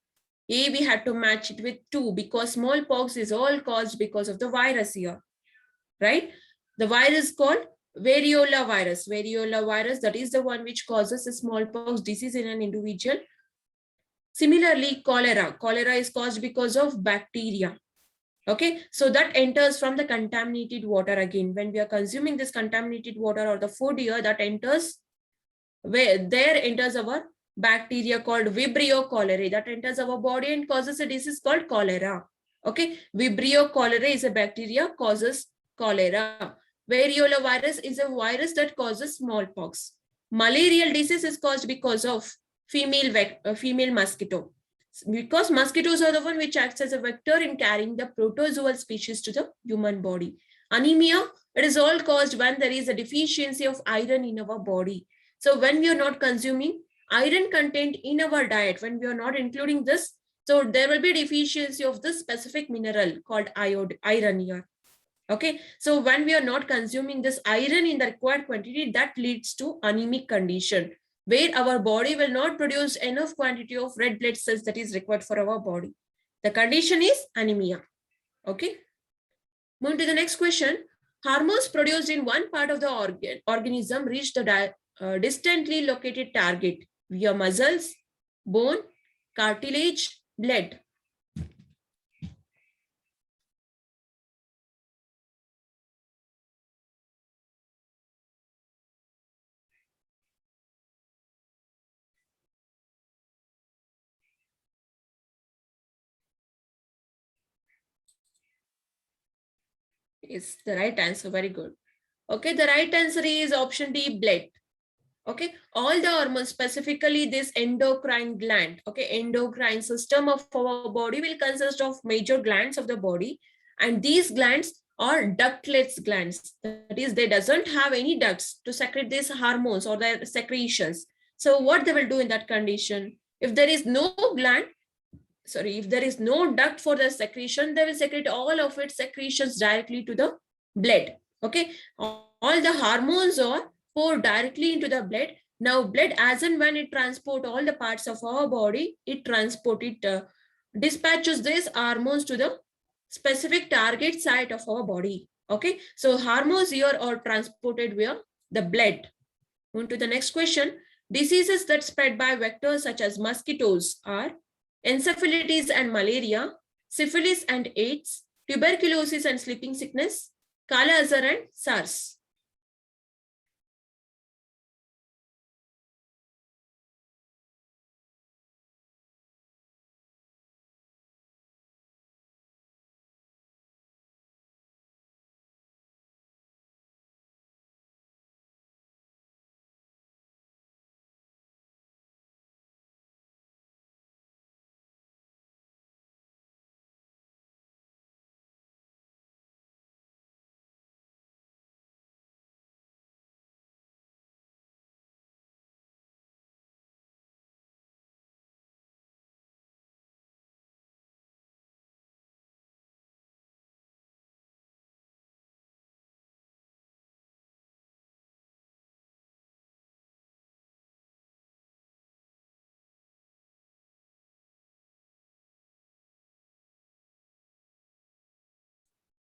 A, we had to match it with 2 because smallpox is all caused because of the virus here, right? The virus called variola virus. Variola virus, that is the one which causes a smallpox disease in an individual. Similarly, cholera. Cholera is caused because of bacteria. Okay, so that enters from the contaminated water again. When we are consuming this contaminated water or the food here, that enters, where there enters our bacteria called Vibrio cholerae that enters our body and causes a disease called cholera. Okay, Vibrio cholerae is a bacteria causes cholera. Variola virus is a virus that causes smallpox. Malarial disease is caused because of female mosquito, because mosquitoes are the one which acts as a vector in carrying the protozoal species to the human body. Anemia, it is all caused when there is a deficiency of iron in our body. So when we are not consuming iron content in our diet, when we are not including this, so there will be deficiency of this specific mineral called iron here. Okay, so when we are not consuming this iron in the required quantity, that leads to anemic condition, where our body will not produce enough quantity of red blood cells that is required for our body. The condition is anemia. Okay. Moving to the next question. Hormones produced in one part of the organism reach the distantly located target via muscles, bone, cartilage, blood. Is the right answer. Very good. Okay, the right answer is option D, blood. Okay, all the hormones, specifically this endocrine gland, okay, endocrine system of our body will consist of major glands of the body, and these glands are ductless glands. That is, they doesn't have any ducts to secrete these hormones or their secretions. So what they will do in that condition, if there is no gland, if there is no duct for the secretion, they will secrete all of its secretions directly to the blood. Okay, all the hormones are poured directly into the blood. Now blood, as and when it transport all the parts of our body, it dispatches these hormones to the specific target site of our body. Okay, so hormones here are transported via the blood. On to the next question. Diseases that spread by vectors such as mosquitoes are encephalitis and malaria, syphilis and AIDS, tuberculosis and sleeping sickness, Kala Azar and SARS.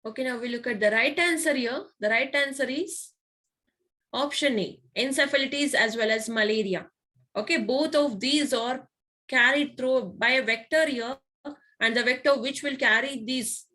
Okay, now we look at the right answer here. The right answer is option A, encephalitis as well as malaria. Okay, both of these are carried through by a vector here, and the vector which will carry these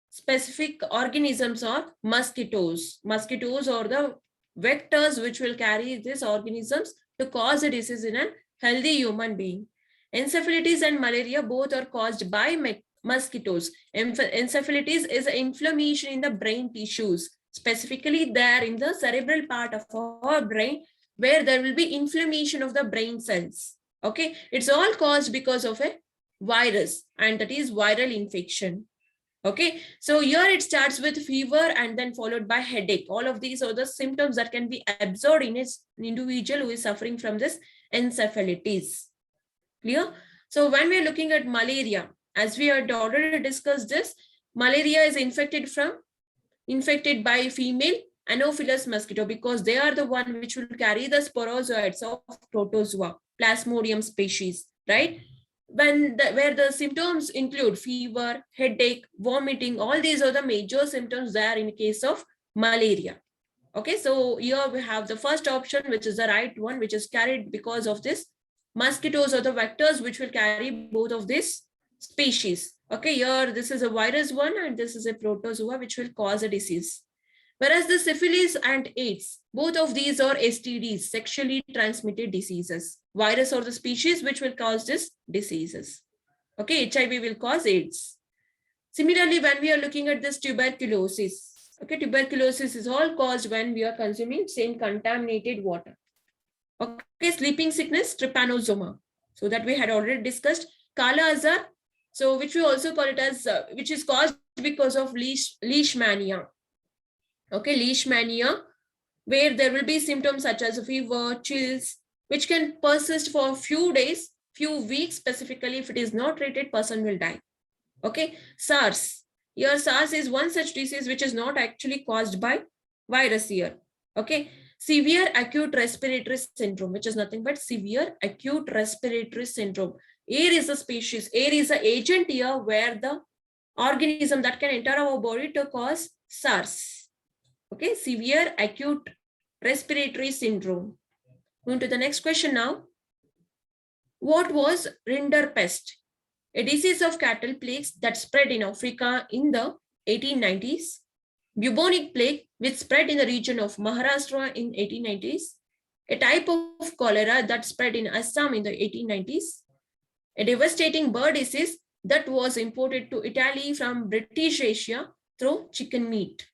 specific organisms are mosquitoes. Mosquitoes are the vectors which will carry these organisms to cause a disease in a healthy human being. Encephalitis and malaria both are caused by mosquitoes. Encephalitis is inflammation in the brain tissues, specifically there in the cerebral part of our brain, where there will be inflammation of the brain cells. Okay, it's all caused because of a virus, and that is viral infection. Okay, so here it starts with fever and then followed by headache. All of these are the symptoms that can be observed in an individual who is suffering from this encephalitis. Clear? So when we are looking at malaria, as we had already discussed this, malaria is infected by female Anopheles mosquito, because they are the one which will carry the sporozoites of protozoa, Plasmodium species, right? Where the symptoms include fever, headache, vomiting, all these are the major symptoms there in case of malaria. Okay, so here we have the first option, which is the right one, which is carried because of this Mosquitoes are the vectors which will carry both of these species. Okay, here this is a virus one and this is a protozoa which will cause a disease. Whereas the syphilis and AIDS, both of these are STDs, sexually transmitted diseases. Virus or the species which will cause these diseases. Okay, HIV will cause AIDS. Similarly, when we are looking at this tuberculosis, okay, tuberculosis is all caused when we are consuming same contaminated water. Okay, sleeping sickness, trypanosoma. So that we had already discussed. Kala azar, so which we also call it as, which is caused because of leishmania. Okay, leishmania, where there will be symptoms such as fever, chills, which can persist for a few days, few weeks. Specifically, if it is not treated, person will die. Okay, SARS. Here, SARS is one such disease which is not actually caused by virus here. Okay, severe acute respiratory syndrome, which is nothing but severe acute respiratory syndrome. Air is a species, air is an agent here where the organism that can enter our body to cause SARS. Okay, severe acute respiratory syndrome. Going to the next question now. What was rinderpest? A disease of cattle plagues that spread in Africa in the 1890s. Bubonic plague, which spread in the region of Maharashtra in 1890s. A type of cholera that spread in Assam in the 1890s. A devastating bird disease that was imported to Italy from British Asia through chicken meat.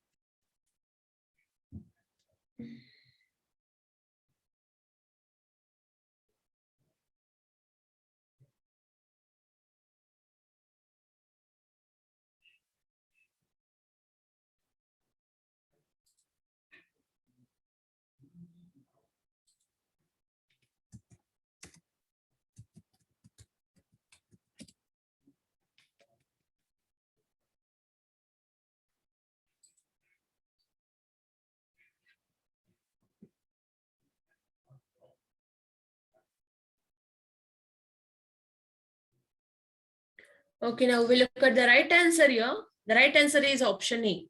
Okay, now we look at the right answer here. The right answer is option A.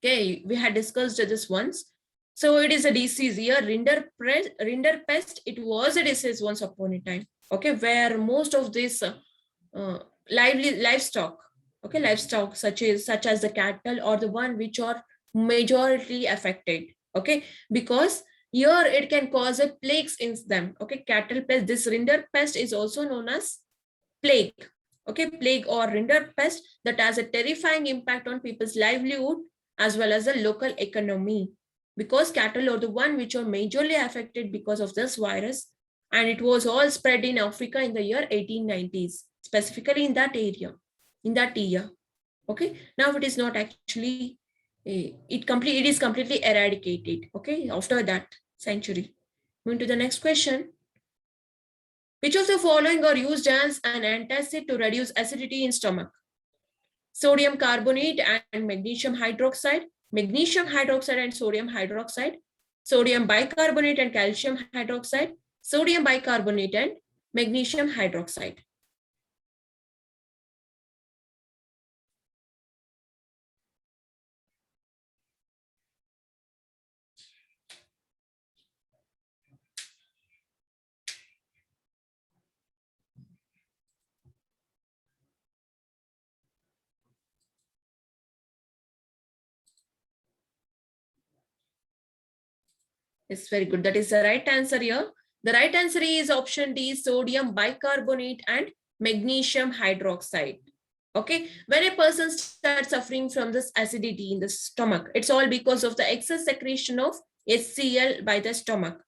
Okay, we had discussed this once. So it is a disease here, rinderpest. It was a disease once upon a time. Okay, where most of this livestock, okay, livestock such as the cattle or the one which are majority affected. Okay, because here it can cause a plagues in them. Okay, cattle pest. This rinderpest is also known as plague. Okay, plague or rinderpest that has a terrifying impact on people's livelihood as well as the local economy, because cattle are the one which are majorly affected because of this virus, and it was all spread in Africa in the year 1890s, specifically in that area, in that year. Okay, now it is not actually, it is completely eradicated. Okay, after that century. Moving to the next question. Which of the following are used as an antacid to reduce acidity in stomach? Sodium carbonate and magnesium hydroxide, magnesium hydroxide and sodium hydroxide, sodium bicarbonate and calcium hydroxide, sodium bicarbonate and magnesium hydroxide. It's very good. That is the right answer here. The right answer is option D, sodium bicarbonate and magnesium hydroxide. Okay, when a person starts suffering from this acidity in the stomach, it's all because of the excess secretion of HCl by the stomach,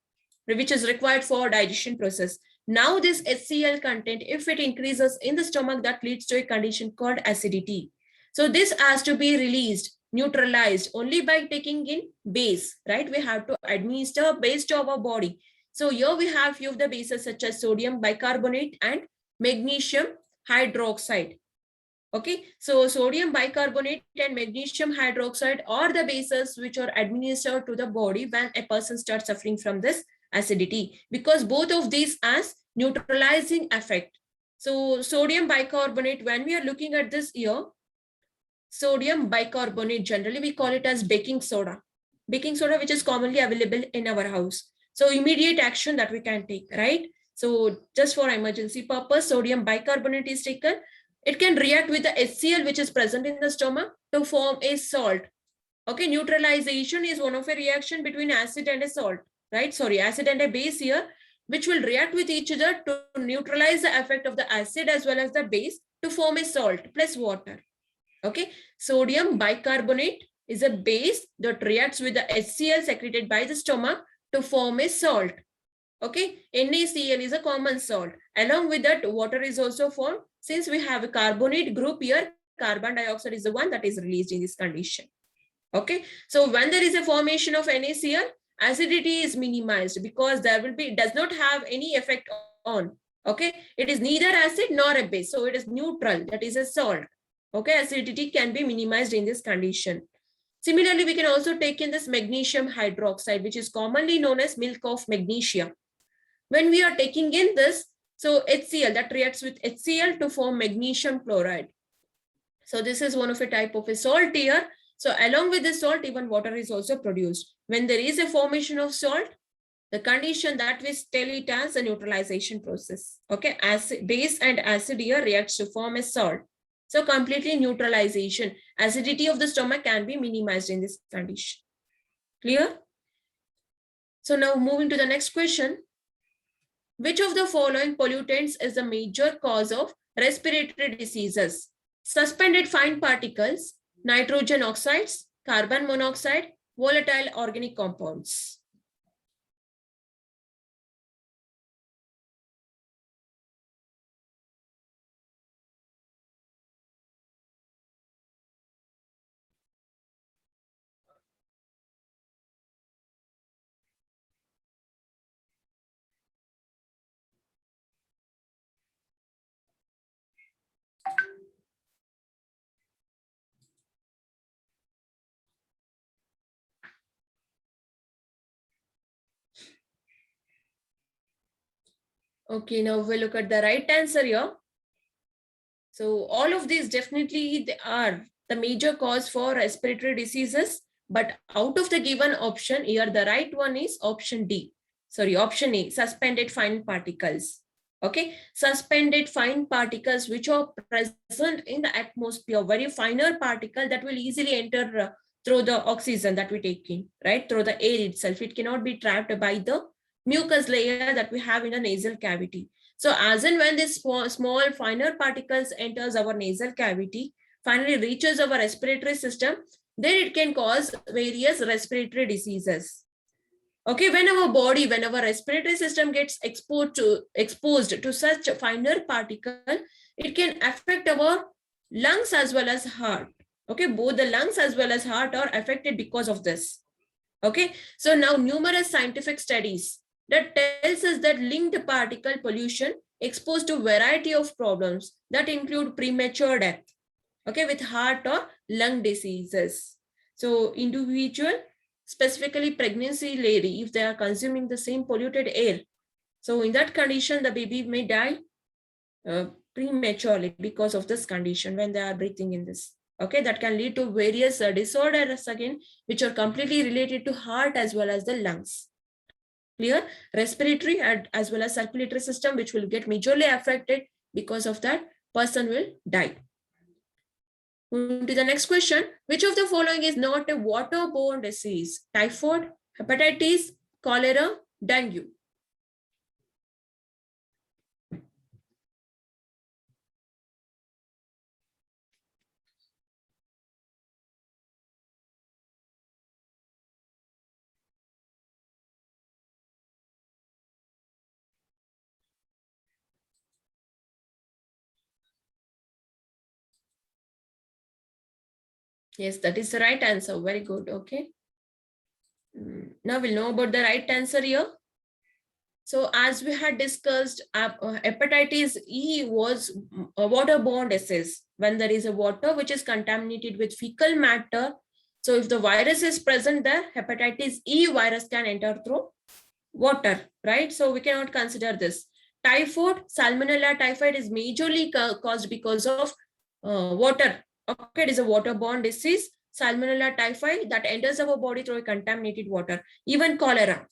which is required for digestion process. Now this HCl content, if it increases in the stomach, that leads to a condition called acidity. So this has to be released, neutralized only by taking in base, right? We have to administer base to our body. So here we have few of the bases such as sodium bicarbonate and magnesium hydroxide. Okay, so sodium bicarbonate and magnesium hydroxide are the bases which are administered to the body when a person starts suffering from this acidity, because both of these has neutralizing effect. So sodium bicarbonate, when we are looking at this here, sodium bicarbonate, generally we call it as baking soda, which is commonly available in our house. So immediate action that we can take, right? So just for emergency purpose, sodium bicarbonate is taken. It can react with the HCl which is present in the stomach to form a salt. Okay, neutralization is one of a reaction between acid and a salt, right? Sorry, acid and a base here, which will react with each other to neutralize the effect of the acid as well as the base to form a salt plus water. Okay, sodium bicarbonate is a base that reacts with the HCl secreted by the stomach to form a salt. Okay, NaCl is a common salt. Along with that, water is also formed. Since we have a carbonate group here, carbon dioxide is the one that is released in this condition. Okay, so when there is a formation of NaCl, acidity is minimized because there will be, it does not have any effect on. Okay, it is neither acid nor a base, so it is neutral, that is a salt. Okay, acidity can be minimized in this condition. Similarly, we can also take in this magnesium hydroxide, which is commonly known as milk of magnesia. When we are taking in this, so HCl that reacts with HCl to form magnesium chloride. So this is one of a type of a salt here. So along with the salt, even water is also produced. When there is a formation of salt, the condition that we tell it as a neutralization process. Okay, acid, base and acid here reacts to form a salt. So completely neutralization. Acidity of the stomach can be minimized in this condition. Clear? So now moving to the next question. Which of the following pollutants is the major cause of respiratory diseases? Suspended fine particles, nitrogen oxides, carbon monoxide, volatile organic compounds. Okay, now we'll look at the right answer here. So all of these definitely they are the major cause for respiratory diseases, but out of the given option here, the right one is option D. Sorry, option A, suspended fine particles. Okay, suspended fine particles which are present in the atmosphere, very finer particle that will easily enter through the oxygen that we take in, right? Through the air itself. It cannot be trapped by the mucus layer that we have in the nasal cavity. So as and when this small finer particles enters our nasal cavity, finally reaches our respiratory system, then it can cause various respiratory diseases. Okay, when our respiratory system gets exposed to such finer particle, it can affect our lungs as well as heart. Okay, both the lungs as well as heart are affected because of this. Okay, so now numerous scientific studies that tells us that linked particle pollution exposed to variety of problems that include premature death, okay, with heart or lung diseases. So individual, specifically pregnancy lady, if they are consuming the same polluted air, so in that condition, the baby may die prematurely because of this condition when they are breathing in this. Okay, that can lead to various disorders again, which are completely related to heart as well as the lungs. Clear? Respiratory as well as circulatory system, which will get majorly affected. Because of that, person will die. Moving to the next question. Which of the following is not a waterborne disease? Typhoid, hepatitis, cholera, dengue. Yes, that is the right answer. Very good. Okay. Now we'll know about the right answer here. So as we had discussed, hepatitis E was a waterborne disease. When there is a water which is contaminated with fecal matter, so if the virus is present there, hepatitis E virus can enter through water, right? So we cannot consider this. Typhoid, Salmonella typhoid is majorly caused because of water. Okay, it is a waterborne disease. Salmonella typhi that enters our body through a contaminated water. Even cholera.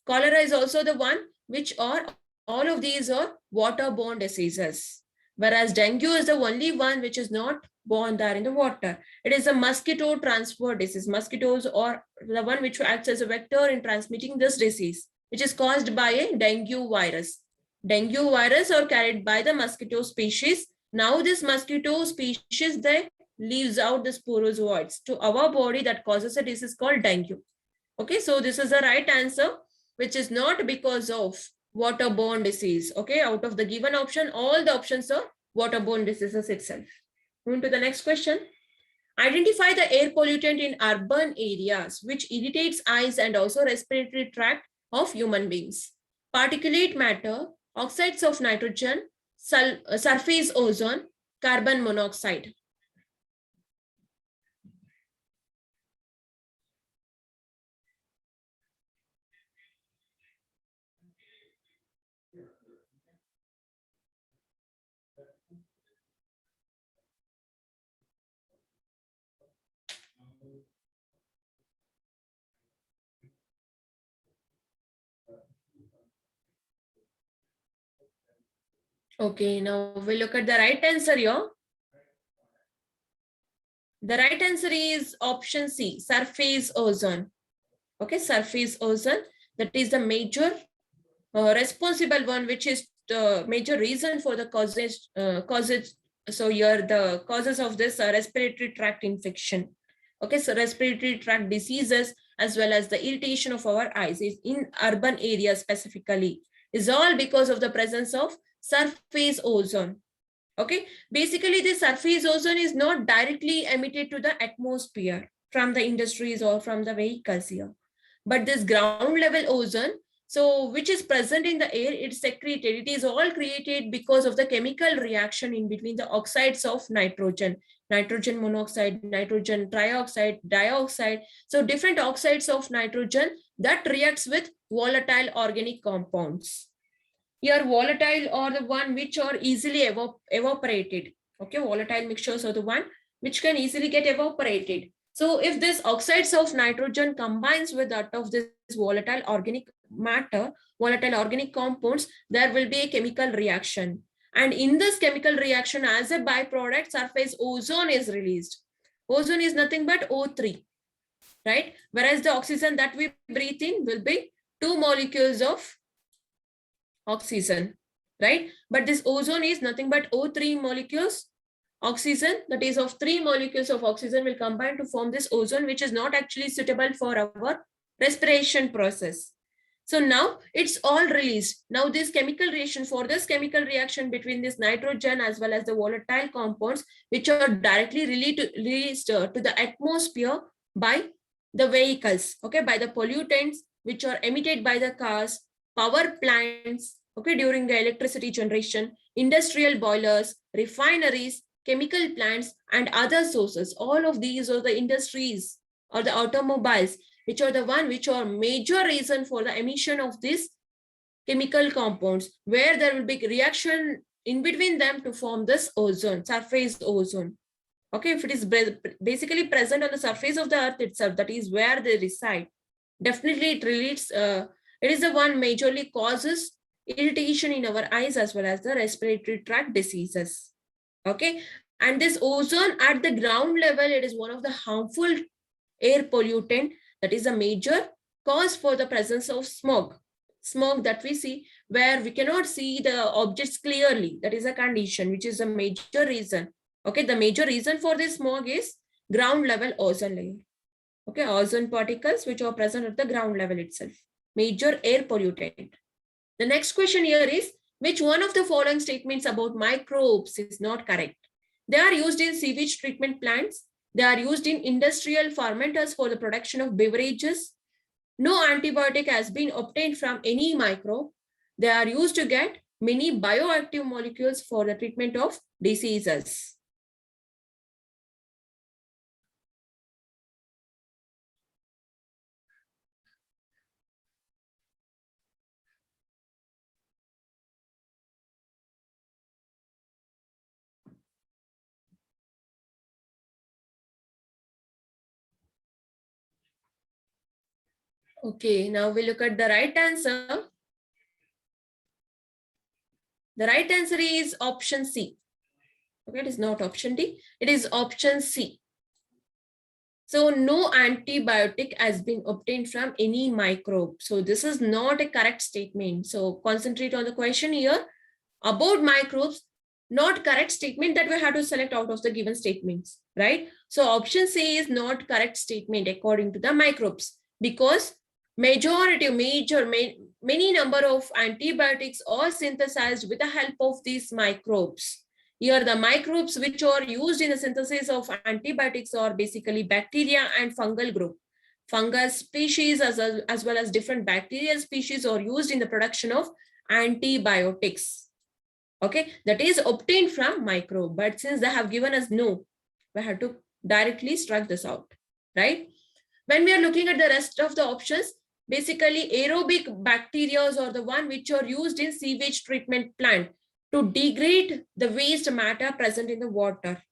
Cholera is also the one which are all of these are waterborne diseases. Whereas dengue is the only one which is not born there in the water. It is a mosquito transfer disease. Mosquitoes are the one which acts as a vector in transmitting this disease, which is caused by a dengue virus. Dengue virus are carried by the mosquito species. Now this mosquito species, they leaves out the sporozoites to our body that causes a disease called dengue. Okay, so this is the right answer, which is not because of waterborne disease. Okay, out of the given option, all the options are waterborne diseases itself. Moving to the next question. Identify the air pollutant in urban areas which irritates eyes and also respiratory tract of human beings. Particulate matter, oxides of nitrogen, surface ozone, carbon monoxide. Okay, now we look at the right answer here. The right answer is option C, surface ozone. Okay, surface ozone, that is the major responsible one, which is the major reason for the causes. So here the causes of this respiratory tract infection. Okay, so respiratory tract diseases as well as the irritation of our eyes is in urban areas specifically is all because of the presence of surface ozone. Okay, basically the surface ozone is not directly emitted to the atmosphere from the industries or from the vehicles here, but this ground level ozone, so which is present in the air, it's secreted. It is all created because of the chemical reaction in between the oxides of nitrogen, nitrogen monoxide, nitrogen trioxide, dioxide. So different oxides of nitrogen that reacts with volatile organic compounds. Here volatile are the one which are easily evaporated. Okay, volatile mixtures are the one which can easily get evaporated. So if this oxides of nitrogen combines with that of this volatile organic matter, volatile organic compounds, there will be a chemical reaction. And in this chemical reaction, as a byproduct, surface ozone is released. Ozone is nothing but O3, right? Whereas the oxygen that we breathe in will be 2 molecules of oxygen, right? But this ozone is nothing but O3 molecules. Oxygen, that is of 3 molecules of oxygen will combine to form this ozone, which is not actually suitable for our respiration process. So now it's all released. Now this chemical reaction, for this chemical reaction between this nitrogen as well as the volatile compounds, which are directly released to the atmosphere by the vehicles, okay, by the pollutants which are emitted by the cars, power plants, okay, during the electricity generation, industrial boilers, refineries, chemical plants, and other sources. All of these are the industries or the automobiles, which are the one which are major reason for the emission of these chemical compounds, where there will be reaction in between them to form this ozone, surface ozone. Okay, if it is basically present on the surface of the earth itself, that is where they reside, definitely it relates, it is the one majorly causes irritation in our eyes as well as the respiratory tract diseases. Okay, and this ozone at the ground level, it is one of the harmful air pollutant that is a major cause for the presence of smog. Smog that we see where we cannot see the objects clearly, that is a condition which is a major reason. Okay, the major reason for this smog is ground level ozone layer. Okay, ozone particles which are present at the ground level itself. Major air pollutant. The next question here is, which one of the following statements about microbes is not correct? They are used in sewage treatment plants. They are used in industrial fermenters for the production of beverages. No antibiotic has been obtained from any microbe. They are used to get many bioactive molecules for the treatment of diseases. Okay, now we look at the right answer. The right answer is option C. Okay, it is not option D. It is option C. So no antibiotic has been obtained from any microbe. So this is not a correct statement. So concentrate on the question here about microbes, not correct statement that we have to select out of the given statements, right? So option C is not correct statement according to the microbes, because many number of antibiotics are synthesized with the help of these microbes. Here, the microbes which are used in the synthesis of antibiotics are basically bacteria and fungal group. Fungus species as well as different bacterial species are used in the production of antibiotics. Okay, that is obtained from microbe. But since they have given us no, we have to directly strike this out, right? When we are looking at the rest of the options, basically aerobic bacteria are the one which are used in sewage treatment plant to degrade the waste matter present in the water.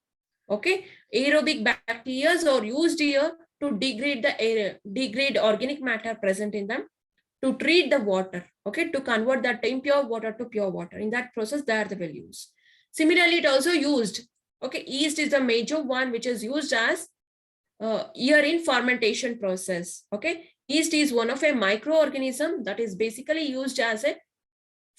Okay, aerobic bacteria are used here to degrade organic matter present in them, to treat the water, okay, to convert that impure water to pure water. In that process, they are the values. Similarly, it also used, okay, yeast is the major one which is used as here in fermentation process. Okay, yeast is one of a microorganism that is basically used as a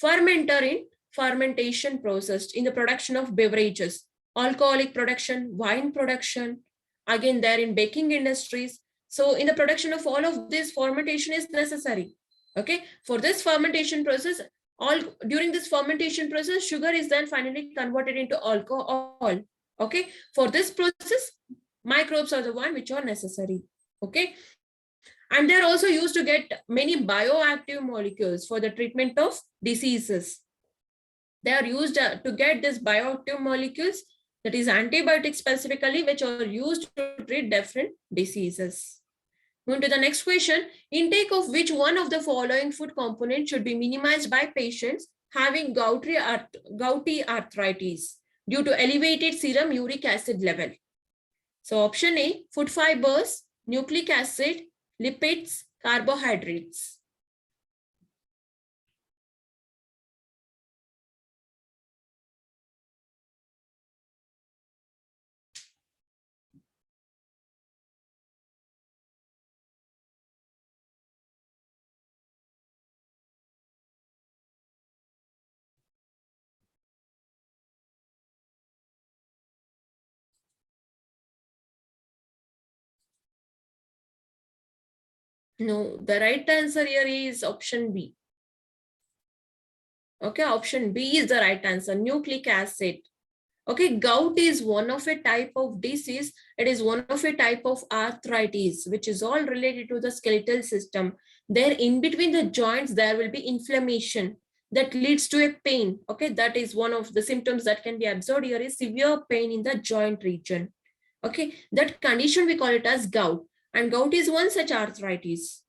fermenter in fermentation process in the production of beverages, alcoholic production, wine production, again there in baking industries. So in the production of all of this, fermentation is necessary. Okay, for this fermentation process, during this fermentation process, sugar is then finally converted into alcohol. Okay, for this process, microbes are the one which are necessary. Okay, and they're also used to get many bioactive molecules for the treatment of diseases. They are used to get these bioactive molecules, that is antibiotics specifically, which are used to treat different diseases. Moving to the next question, intake of which one of the following food components should be minimized by patients having gouty arthritis due to elevated serum uric acid level? So option A, food fibers, nucleic acid, lipids, carbohydrates. No, the right answer here is option B. Okay, option B is the right answer, nucleic acid. Okay, gout is one of a type of disease. It is one of a type of arthritis, which is all related to the skeletal system. There in between the joints, there will be inflammation that leads to a pain. Okay, that is one of the symptoms that can be observed here is severe pain in the joint region. Okay, that condition we call it as gout, and gout is one such arthritis.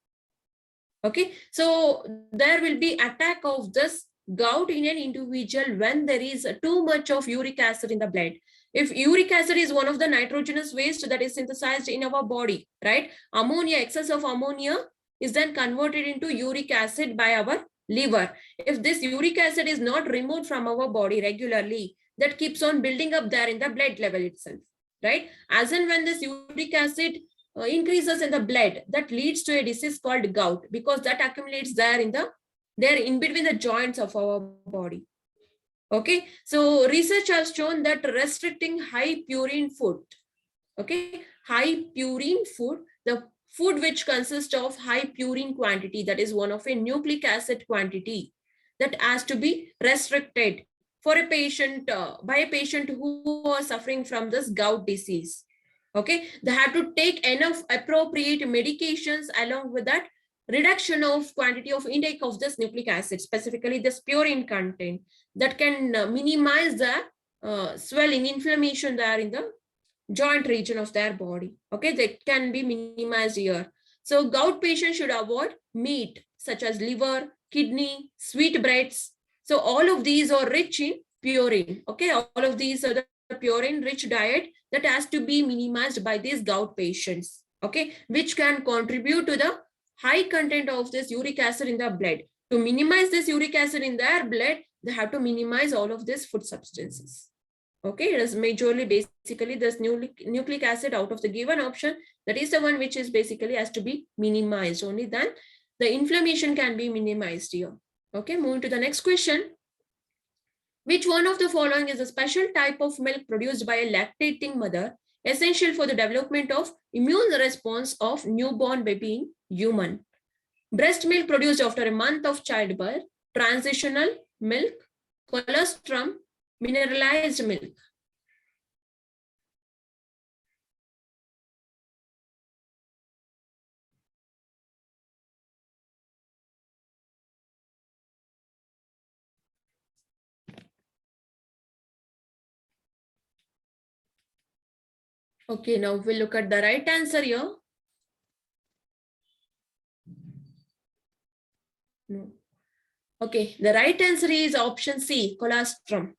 Okay, so there will be attack of this gout in an individual when there is too much of uric acid in the blood. If uric acid is one of the nitrogenous waste that is synthesized in our body, right? Ammonia, excess of ammonia is then converted into uric acid by our liver. If this uric acid is not removed from our body regularly, that keeps on building up there in the blood level itself, right? As and when this uric acid increases in the blood, that leads to a disease called gout, because that accumulates there in between the joints of our body. Okay, so research has shown that restricting high purine food, okay, high purine food, the food which consists of high purine quantity, that is one of a nucleic acid quantity, that has to be restricted for a patient, by a patient who are suffering from this gout disease. Okay, they have to take enough appropriate medications along with that reduction of quantity of intake of this nucleic acid, specifically this purine content, that can minimize the swelling, inflammation there in the joint region of their body. Okay, that can be minimized here. So gout patients should avoid meat such as liver, kidney, sweetbreads. So all of these are rich in purine. Okay, all of these are the purine rich diet that has to be minimized by these gout patients. Okay, which can contribute to the high content of this uric acid in the blood. To minimize this uric acid in their blood, they have to minimize all of these food substances. Okay, it is majorly basically this nucleic acid out of the given option, that is the one which is basically has to be minimized. Only then the inflammation can be minimized here. Okay, moving to the next question. Which one of the following is a special type of milk produced by a lactating mother, essential for the development of immune response of newborn baby in human? Breast milk produced after a month of childbirth, transitional milk, colostrum, mineralized milk. Okay, now we'll look at the right answer here. No. Okay, the right answer is option C, colostrum.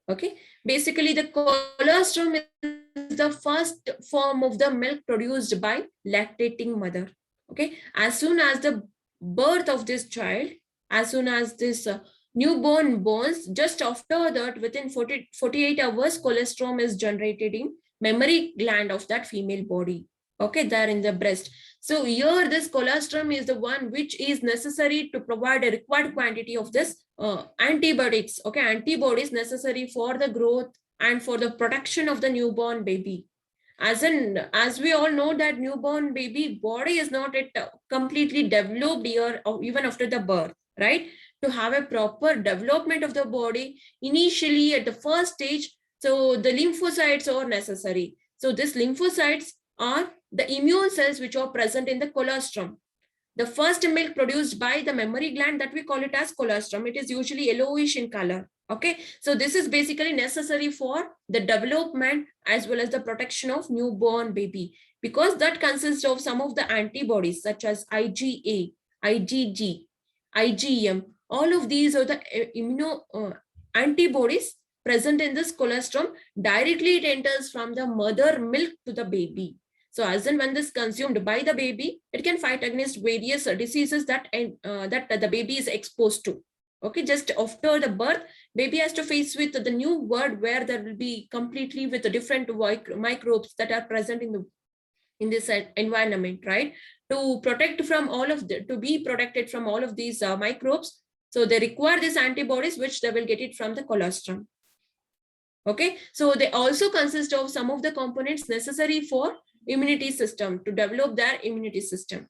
Okay, basically the colostrum is the first form of the milk produced by lactating mother. Okay, as soon as the birth of this child, as soon as this newborn borns, just after that, within 48 hours, colostrum is generated in mammary gland of that female body. Okay, there in the breast. So here this colostrum is the one which is necessary to provide a required quantity of this antibiotics. Okay, antibodies necessary for the growth and for the protection of the newborn baby. As we all know that newborn baby body is not yet completely developed here, or even after the birth, right? To have a proper development of the body initially at the first stage, so the lymphocytes are necessary. So these lymphocytes are the immune cells which are present in the colostrum. The first milk produced by the mammary gland, that we call it as colostrum. It is usually yellowish in color. Okay, so this is basically necessary for the development as well as the protection of newborn baby, because that consists of some of the antibodies such as IgA, IgG, IgM. All of these are the antibodies present in this colostrum. Directly it enters from the mother milk to the baby. So as and when this consumed by the baby, it can fight against various diseases that the baby is exposed to. Okay, just after the birth, baby has to face with the new world where there will be completely with the different microbes that are present in this environment, right? To protect from all of to be protected from all of these microbes. So they require these antibodies, which they will get it from the colostrum. Okay, so they also consist of some of the components necessary for immunity system, to develop their immunity system.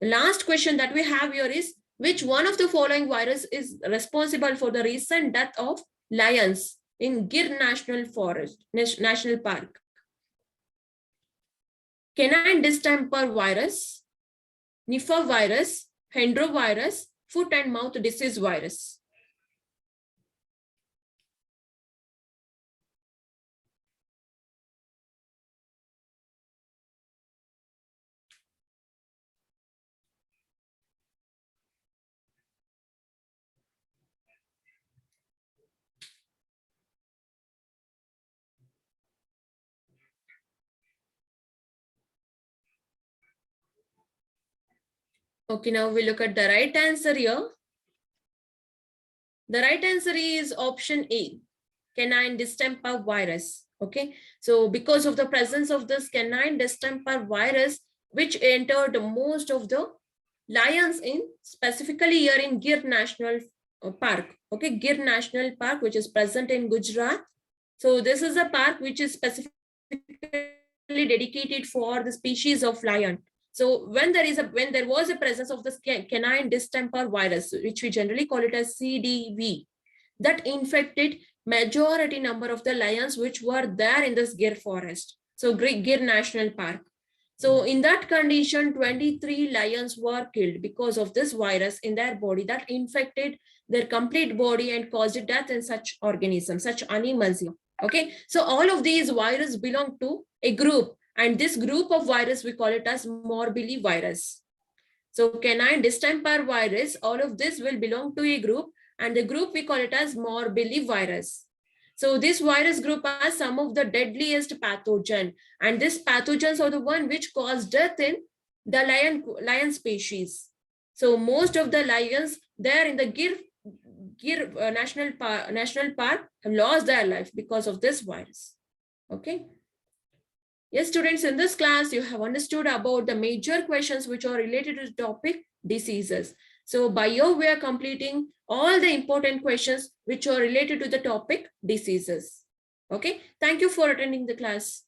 The last question that we have here is, which one of the following virus is responsible for the recent death of lions in Gir National Park? Canine distemper virus, Nipah virus, Hendrovirus, foot and mouth disease virus. Okay, now we look at the right answer here. The right answer is option A, canine distemper virus. Okay, so because of the presence of this canine distemper virus, which entered most of the lions in, specifically here in Gir National Park. Okay, Gir National Park, which is present in Gujarat. So this is a park which is specifically dedicated for the species of lion. So when there was a presence of this canine distemper virus, which we generally call it as CDV, that infected majority number of the lions which were there in this Gir forest. So Gir National Park. So in that condition, 23 lions were killed because of this virus in their body that infected their complete body and caused death in such organisms, such animals. Okay, so all of these viruses belong to a group, and this group of virus we call it as morbillivirus. So canine distemper virus, all of this will belong to a group, and the group we call it as morbillivirus. So this virus group has some of the deadliest pathogen, and these pathogens are the one which cause death in the lion species. So most of the lions there in the Gir Gir National Park have lost their life because of this virus. Okay. Yes, students, in this class, you have understood about the major questions which are related to the topic diseases. So by your way, completing all the important questions which are related to the topic diseases. Okay. Thank you for attending the class.